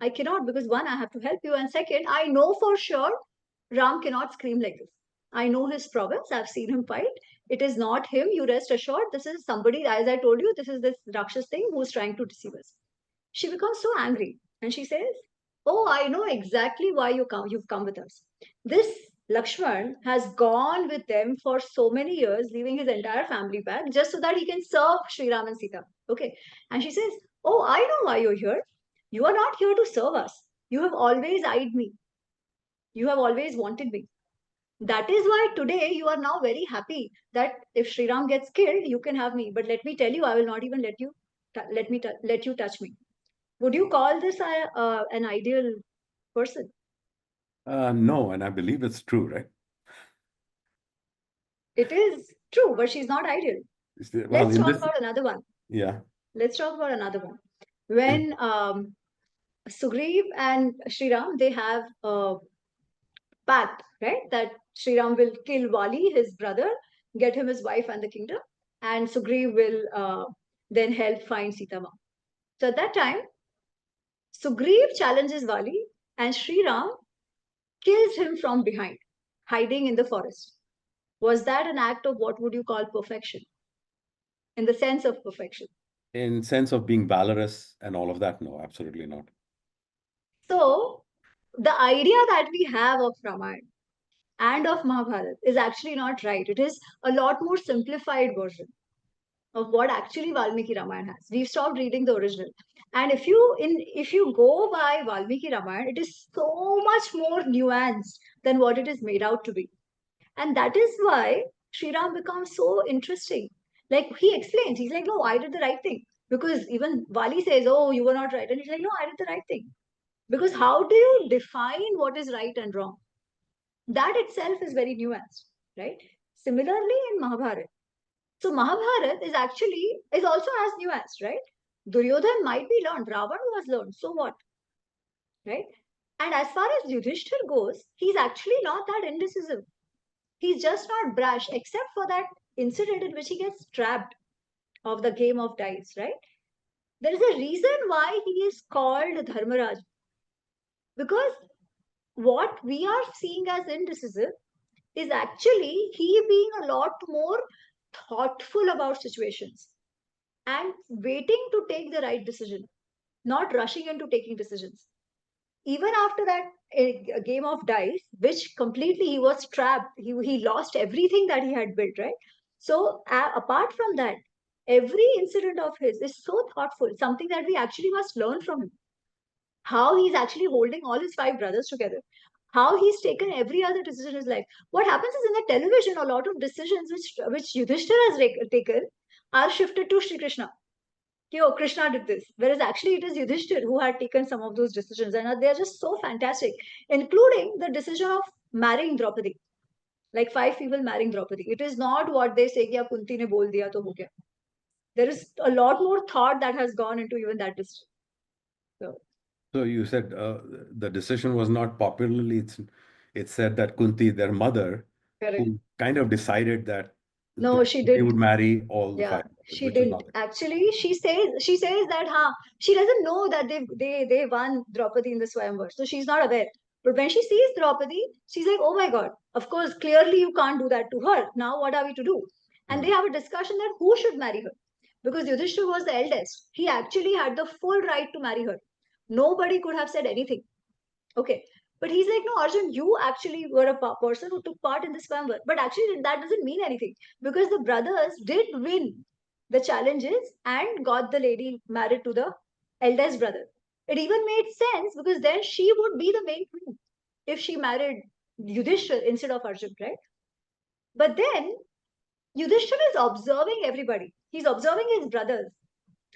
I cannot, because one, I have to help you. And second, I know for sure Ram cannot scream like this. I know his prowess. I've seen him fight. It is not him. You rest assured. This is somebody, as I told you, this is this Rakshas thing who's trying to deceive us. She becomes so angry and she says, oh, I know exactly why you've come with us. This Lakshman has gone with them for so many years, leaving his entire family back just so that he can serve Sri Ram and Sita. Okay. And she says, "Oh, I know why you're here. You are not here to serve us. You have always eyed me. You have always wanted me. That is why today you are now very happy that if Sri Ram gets killed, you can have me. But let me tell you, I will not even let you let you touch me." Would you call this an ideal person? No, and I believe it's true, right? It is true, but she's not ideal. Well, Let's in talk this, about another one. yeah. Let's talk about another one. When Sugriv and Sriram, they have a pact, right? That Sriram will kill Wali, his brother, get him his wife and the kingdom, and Sugriv will then help find Sita Ma. So at that time, Sugriv challenges Wali, and Sriram kills him from behind, hiding in the forest. Was that an act of what would you call perfection? In the sense of perfection. In sense of being valorous and all of that, no, absolutely not. So the idea that we have of Ramayana and of Mahabharata is actually not right. It is a lot more simplified version of what actually Valmiki Ramayana has. We've stopped reading the original. And if you go by Valmiki Ramayana, it is so much more nuanced than what it is made out to be. And that is why Sri Ram becomes so interesting. Like he explains, he's like, no, I did the right thing. Because even Vali says, oh, you were not right. And he's like, no, I did the right thing. Because how do you define what is right and wrong? That itself is very nuanced, right? Similarly, in Mahabharata. So Mahabharata is also as nuanced, right? Duryodhan might be learned, Ravan was learned. So what? Right? And as far as Yudhishthir goes, he's actually not that indecisive. He's just not brash, except for that incident in which he gets trapped of the game of dice, right? There is a reason why he is called Dharmaraj. Because what we are seeing as indecisive is actually he being a lot more thoughtful about situations and waiting to take the right decision, not rushing into taking decisions. Even after that a game of dice, which completely he was trapped, he lost everything that he had built, right? So apart from that, every incident of his is so thoughtful, something that we actually must learn from him. How he's actually holding all his five brothers together, how he's taken every other decision in his life. What happens is in the television, a lot of decisions which Yudhishthira has taken are shifted to Sri Krishna. Oh, Krishna did this. Whereas actually it is Yudhishthir who had taken some of those decisions. And they're just so fantastic, including the decision of marrying Draupadi. Like five people marrying Draupadi. It is not what they say, Kya Kunti ne bol diya to ho gaya. There is a lot more thought that has gone into even that decision. So, So you said the decision was not popularly, it said that Kunti, their mother, correct. who kind of decided that No, she they didn't. would marry all the Yeah, five, she which is didn't. not it. Actually, she says that she doesn't know that they won Draupadi in the Swayamvar. So she's not aware. But when she sees Draupadi, she's like, oh my God, of course, clearly you can't do that to her. Now what are we to do? And they have a discussion that who should marry her. Because Yudhishthira was the eldest. He actually had the full right to marry her. Nobody could have said anything. Okay. But he's like, no, Arjun, you actually were a person who took part in this swamvar. But actually, that doesn't mean anything because the brothers did win the challenges and got the lady married to the eldest brother. It even made sense because then she would be the main queen if she married Yudhishthira instead of Arjun, right? But then Yudhishthira is observing everybody. He's observing his brothers.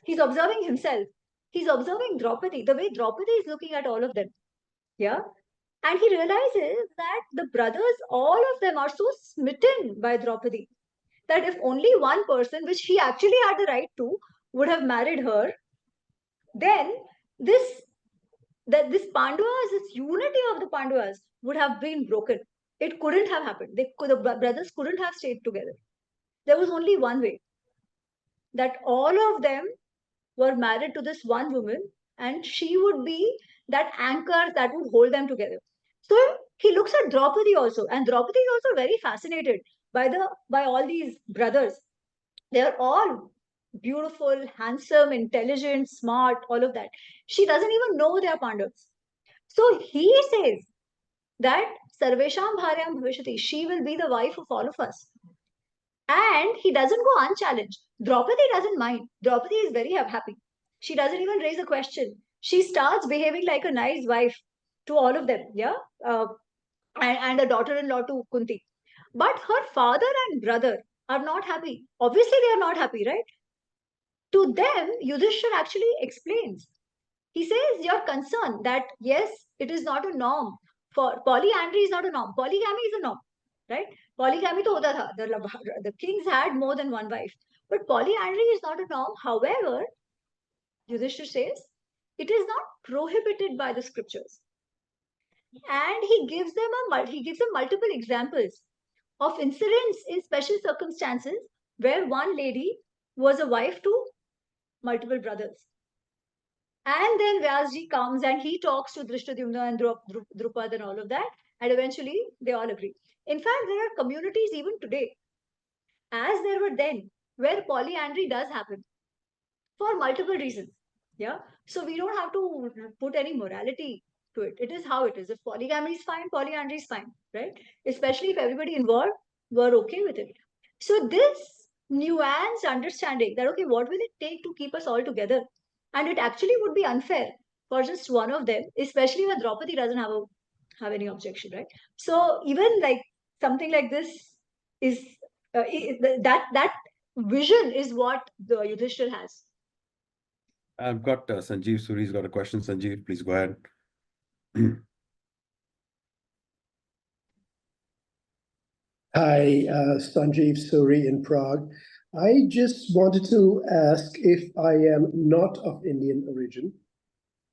He's observing himself. He's observing Draupadi, the way Draupadi is looking at all of them. Yeah. And he realizes that the brothers, all of them are so smitten by Draupadi that if only one person, which he actually had the right to, would have married her, then this this Pandavas, this unity of the Pandavas would have been broken. It couldn't have happened. The brothers couldn't have stayed together. There was only one way, that all of them were married to this one woman, and she would be that anchor that would hold them together. So he looks at Draupadi also, and Draupadi is also very fascinated by all these brothers. They are all beautiful, handsome, intelligent, smart, all of that. She doesn't even know they are Pandavas. So he says that Sarvesham bharyam bhavishati. She will be the wife of all of us. And he doesn't go unchallenged. Draupadi doesn't mind. Draupadi is very happy. She doesn't even raise a question. She starts behaving like a nice wife to all of them, yeah, and a daughter-in-law to Kunti. But her father and brother are not happy. Obviously, they are not happy, right? To them, Yudhishthir actually explains. He says your concern that yes, it is not a norm. For polyandry is not a norm. Polygamy is a norm, right? Polygamy to hota tha. The kings had more than one wife. But polyandry is not a norm. However, Yudhishthir says it is not prohibited by the scriptures. And he gives them multiple examples of incidents in special circumstances where one lady was a wife to multiple brothers. And then Vyasji comes and he talks to Drishtadyumna and Drupad and all of that. And eventually they all agree. In fact, there are communities even today, as there were then, where polyandry does happen for multiple reasons. Yeah. So we don't have to put any morality to it. It is how it is. If polygamy is fine, polyandry is fine, right? Especially if everybody involved were okay with it. So this nuanced understanding that, okay, what will it take to keep us all together? And it actually would be unfair for just one of them, especially when Draupadi doesn't have any objection, right? So even like something like this is that vision is what the Yudhishthir has. I've got Sanjeev Suri's got a question. Sanjeev, please go ahead. Hi, Sanjeev Suri in Prague. I just wanted to ask if I am not of Indian origin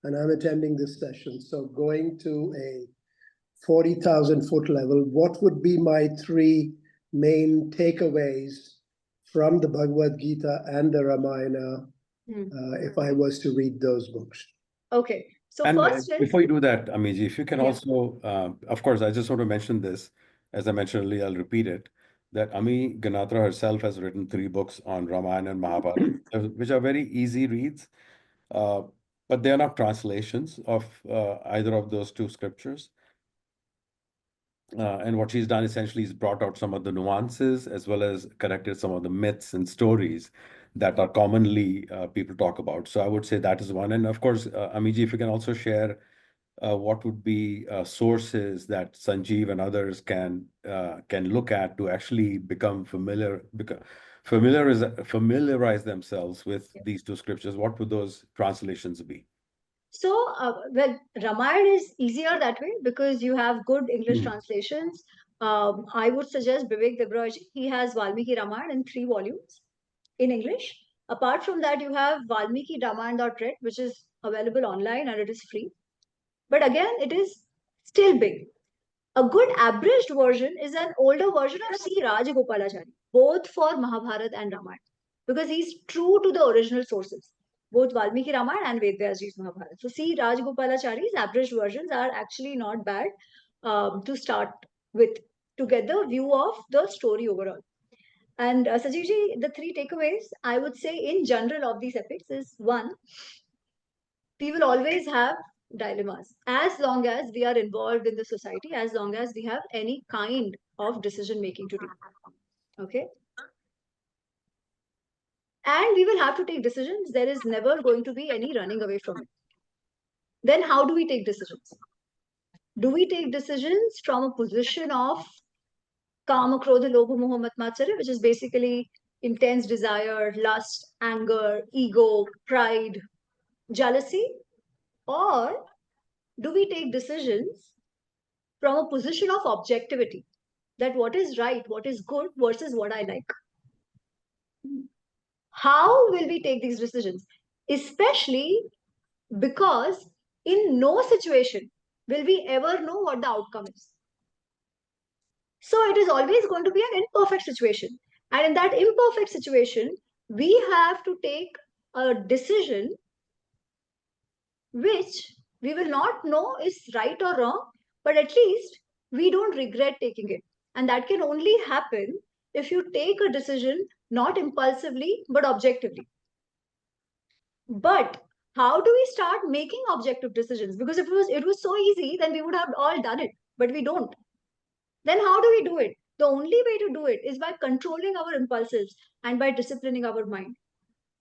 and I'm attending this session. So going to a 40,000 foot level, what would be my three main takeaways from the Bhagavad Gita and the Ramayana if I was to read those books? Okay. So And first is, before you do that, Amiji, if you can Yeah. also, of course, I just want to mention this, as I mentioned earlier, I'll repeat it, that Ami Ganatra herself has written 3 books on Ramayan and Mahabharata, which are very easy reads, but they are not translations of either of those 2 scriptures. And what she's done essentially is brought out some of the nuances as well as corrected some of the myths and stories that are commonly people talk about. So I would say that is one. And of course, Amiji, if you can also share what would be sources that Sanjeev and others can look at to actually familiarize themselves with these 2 scriptures. What would those translations be? so well, Ramayana is easier that way because you have good English translations. I would suggest Vivek Debraj. He has Valmiki Ramayana in 3 volumes in English. Apart from that, you have Valmiki Ramayana.red, which is available online and it is free. But again, it is still big. A good abridged version is an older version of C. Rajagopalachari, both for Mahabharata and Ramayana, because he's true to the original sources, both Valmiki Ramayana and Vedvyasji's Mahabharata. So C. Rajagopalachari's abridged versions are actually not bad to start with, to get the view of the story overall. And Sajivji, the 3 takeaways I would say in general of these epics is: one, we will always have dilemmas as long as we are involved in the society, as long as we have any kind of decision making to do. Okay. And we will have to take decisions. There is never going to be any running away from it. Then, how do we take decisions? Do we take decisions from a position of kama, krodha, lobha, moha, mat, matsarya, which is basically intense desire, lust, anger, ego, pride, jealousy? Or do we take decisions from a position of objectivity, that what is right, what is good versus what I like? How will we take these decisions? Especially because in no situation will we ever know what the outcome is. So it is always going to be an imperfect situation. And in that imperfect situation, we have to take a decision which we will not know is right or wrong, but at least we don't regret taking it. And that can only happen if you take a decision not impulsively, but objectively. But how do we start making objective decisions? Because if it was so easy, then we would have all done it, but we don't. Then how do we do it? The only way to do it is by controlling our impulses and by disciplining our mind.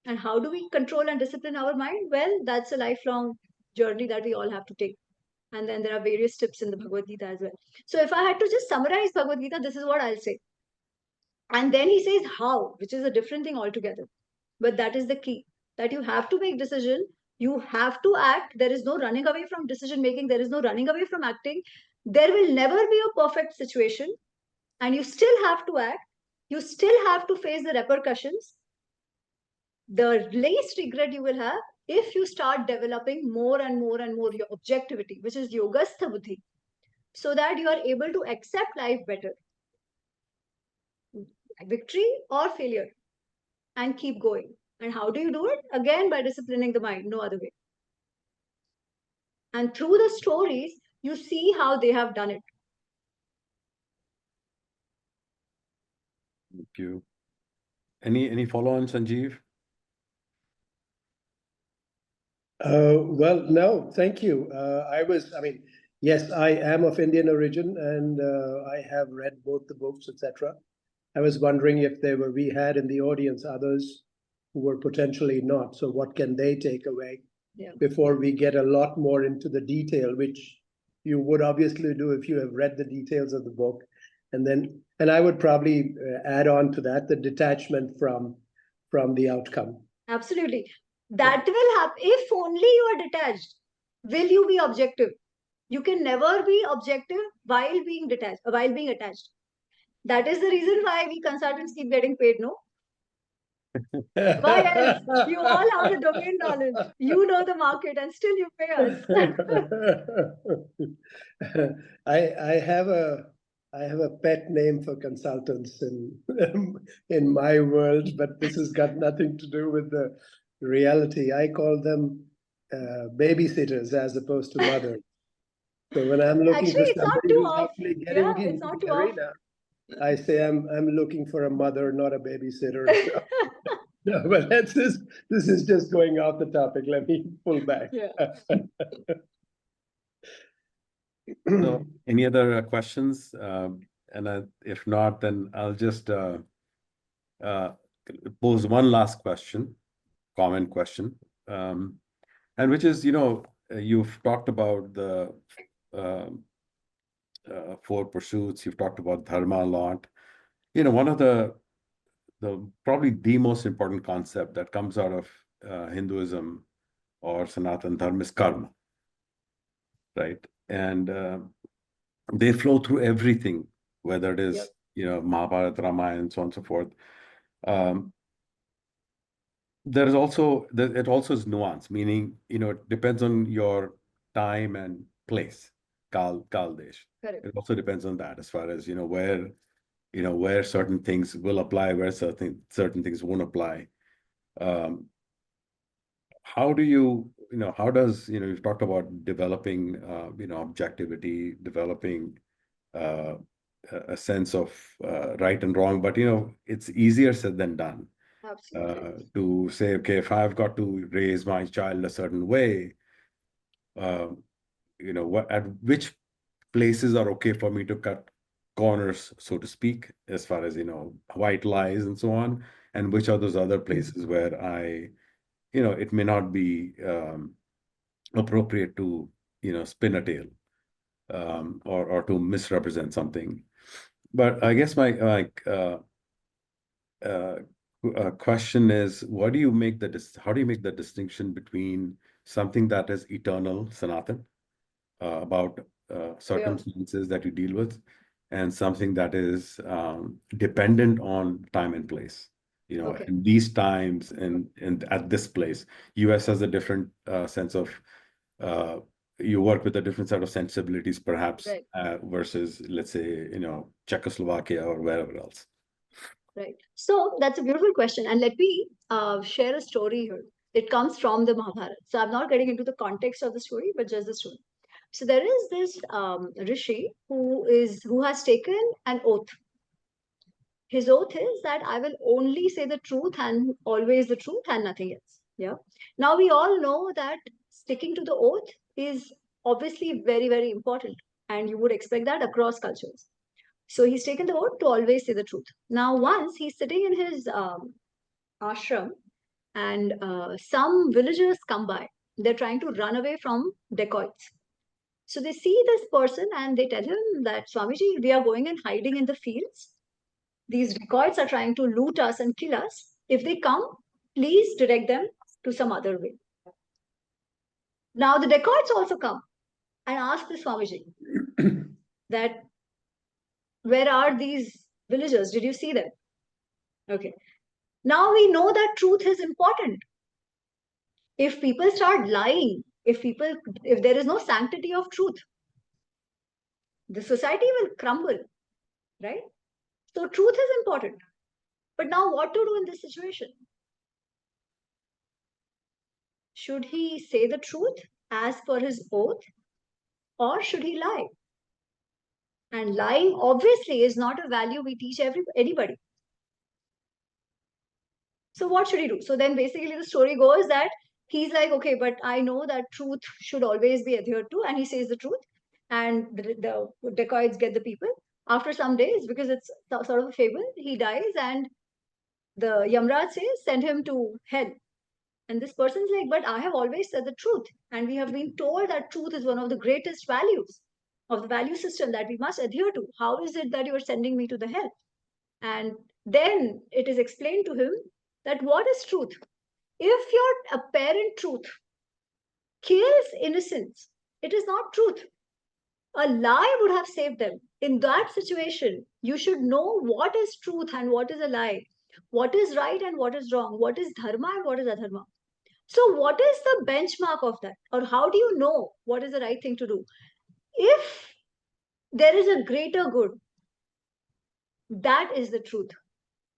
And how do we control and discipline our mind? Well, that's a lifelong journey that we all have to take. And then there are various tips in the Bhagavad Gita as well. So if I had to just summarize Bhagavad Gita, this is what I'll say. And then he says how, which is a different thing altogether. But that is the key, that you have to make decision, you have to act. There is no running away from decision making, there is no running away from acting. There will never be a perfect situation, and you still have to act. You still have to face the repercussions. The least regret you will have if you start developing more and more and more your objectivity, which is yogastha buddhi, so that you are able to accept life better, victory or failure, and keep going. And how do you do it? Again, by disciplining the mind, no other way. And through the stories, you see how they have done it. Thank you. Any follow-on, Sanjeev? Well, no, thank you. Yes, I am of Indian origin, and I have read both the books, etc. I was wondering if we had in the audience others who were potentially not. So what can they take away before we get a lot more into the detail, which you would obviously do if you have read the details of the book. And I would probably add on to that the detachment from the outcome. Absolutely. That will happen if only you are detached. Will you be objective? You can never be objective while being detached, while being attached. That is the reason why we consultants keep getting paid, no? Why else? You all have the domain knowledge. You know the market, and still you pay us. I have a pet name for consultants in my world, but this has got nothing to do with the reality. I call them babysitters as opposed to mothers. So when I'm looking Actually, for it's not somebody too who's off. actually getting Yeah, it's into not the too off. arena, I say I'm looking for a mother, not a babysitter. So. No, but this is just going off the topic. Let me pull back. Yeah. So, any other questions? And if not, then I'll just pose one last question, comment question, and which is, you've talked about the four pursuits. You've talked about dharma a lot. One of the probably the most important concept that comes out of Hinduism or Sanatan Dharma is karma, right? And they flow through everything, whether it is, Mahabharata, Ramayan, so on and so forth. There is also, it also is nuance, meaning, it depends on your time and place, Kal Desh. Correct. It also depends on that as far as, where certain things will apply, where certain things won't apply. How do how does, you've talked about developing, objectivity, developing a sense of right and wrong, but, it's easier said than done. Absolutely. To say, okay, if I've got to raise my child a certain way, at which places are okay for me to cut corners, so to speak, as far as, white lies and so on, and which are those other places where it may not be appropriate to, spin a tale, or to misrepresent something. But I guess my question is, how do you make the distinction between something that is eternal, Sanatan, about circumstances that you deal with, and something that is dependent on time and place? Okay. In these times and at this place, US has a different sense of, you work with a different set of sensibilities, perhaps, Right. Versus, let's say, Czechoslovakia or wherever else. Right. So that's a beautiful question. And let me share a story here. It comes from the Mahabharata. So I'm not getting into the context of the story, but just the story. So there is this rishi who has taken an oath. His oath is that I will only say the truth and always the truth and nothing else. Yeah. Now we all know that sticking to the oath is obviously very, very important. And you would expect that across cultures. So he's taken the oath to always say the truth. Now, once he's sitting in his ashram, and some villagers come by. They're trying to run away from dacoits. So they see this person and they tell him that, Swamiji, we are going and hiding in the fields. These dacoits are trying to loot us and kill us. If they come, please direct them to some other way. Now the dacoits also come and ask the Swamiji that, where are these villagers? Did you see them? Okay. Now we know that truth is important. If people start lying, if there is no sanctity of truth, the society will crumble, right? So truth is important. But now what to do in this situation? Should he say the truth as per his oath, or should he lie? And lying obviously is not a value we teach anybody. So what should he do? So then basically the story goes that he's like, okay, but I know that truth should always be adhered to, and he says the truth, and the dacoits get the people. After some days, because it's sort of a fable, he dies, and the Yamraj says, send him to hell. And this person's like, but I have always said the truth, and we have been told that truth is one of the greatest values of the value system that we must adhere to. How is it that you are sending me to the hell? And then it is explained to him that what is truth? If your apparent truth kills innocence, it is not truth. A lie would have saved them. In that situation, you should know what is truth and what is a lie, what is right and what is wrong, what is dharma and what is adharma. So, what is the benchmark of that? Or how do you know what is the right thing to do? If there is a greater good, that is the truth,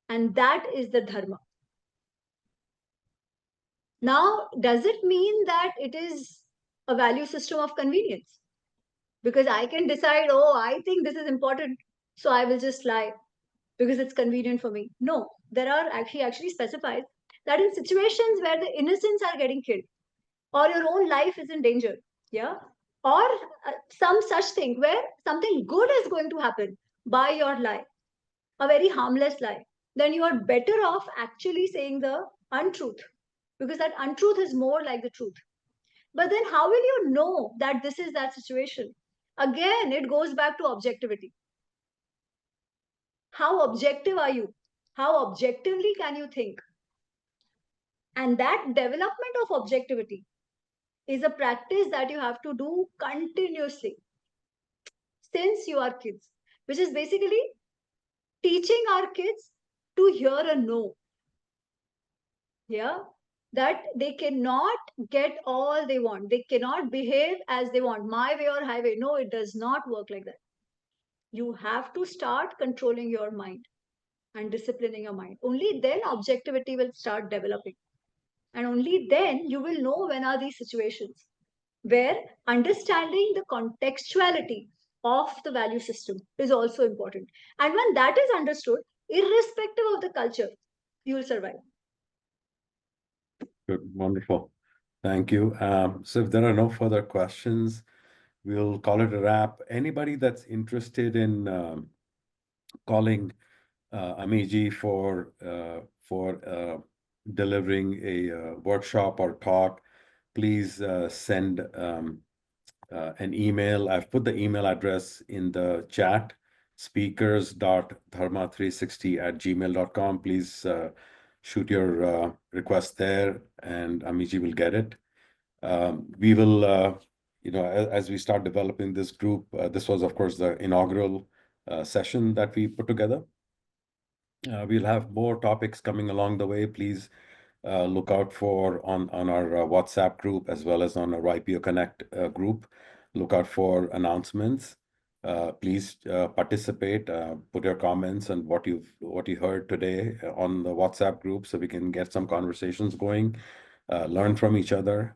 and that is the dharma. Now, does it mean that it is a value system of convenience? Because I can decide, oh, I think this is important, so I will just lie because it's convenient for me. No, there are actually specifies that in situations where the innocents are getting killed or your own life is in danger, yeah, or some such thing where something good is going to happen by your lie, a very harmless lie, then you are better off actually saying the untruth, because that untruth is more like the truth. But then how will you know that this is that situation? Again, it goes back to objectivity. How objective are you? How objectively can you think? And that development of objectivity is a practice that you have to do continuously since you are kids, which is basically teaching our kids to hear a no. Yeah, that they cannot get all they want. They cannot behave as they want, my way or highway. No, it does not work like that. You have to start controlling your mind and disciplining your mind. Only then objectivity will start developing. And only then you will know when are these situations where understanding the contextuality of the value system is also important. And when that is understood, irrespective of the culture, you will survive. Good, wonderful. Thank you. So if there are no further questions, we'll call it a wrap. Anybody that's interested in calling Amiji for delivering a workshop or talk, please send an email. I've put the email address in the chat, speakers.dharma360@gmail.com. Please shoot your request there, and Amiji will get it. We will, as we start developing this group, this was, of course, the inaugural session that we put together. We'll have more topics coming along the way. Please look out for on our WhatsApp group as well as on our IPO Connect group. Look out for announcements. Please participate. Put your comments on what you heard today on the WhatsApp group, so we can get some conversations going. Learn from each other.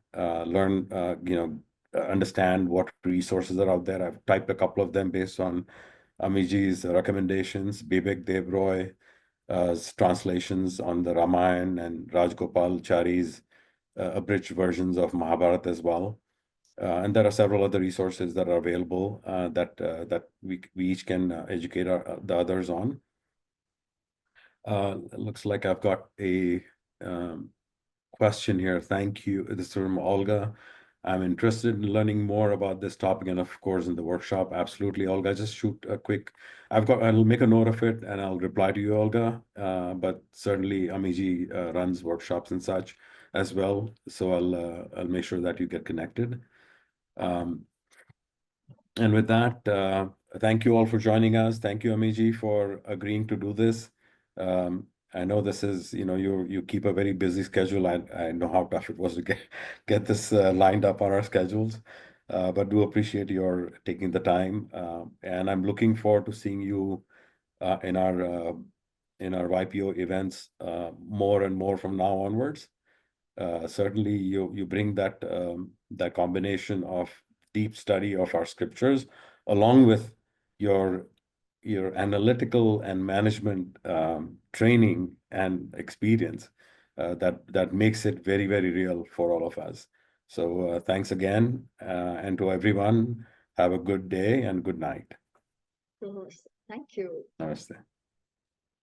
Understand what resources are out there. I've typed a couple of them based on Amiji's recommendations. Bibek Devroy translations on the Ramayan, and Rajgopal Chari's abridged versions of Mahabharata as well. And there are several other resources that are available that we each can educate the others on. Looks like I've got a question here. Thank you. This is from Olga. I'm interested in learning more about this topic and of course in the workshop. Absolutely, Olga. Just shoot a quick. I'll make a note of it and I'll reply to you, Olga. But certainly Amiji runs workshops and such as well. So I'll make sure that you get connected. And with that, thank you all for joining us. Thank you, Amiji, for agreeing to do this. I know this is, you keep a very busy schedule. I know how tough it was to get this lined up on our schedules, but do appreciate your taking the time. And I'm looking forward to seeing you in our YPO events more and more from now onwards. Certainly, you bring that combination of deep study of our scriptures, along with your analytical and management training and experience that makes it very, very real for all of us. So thanks again, and to everyone, have a good day and good night. Thank you. Namaste.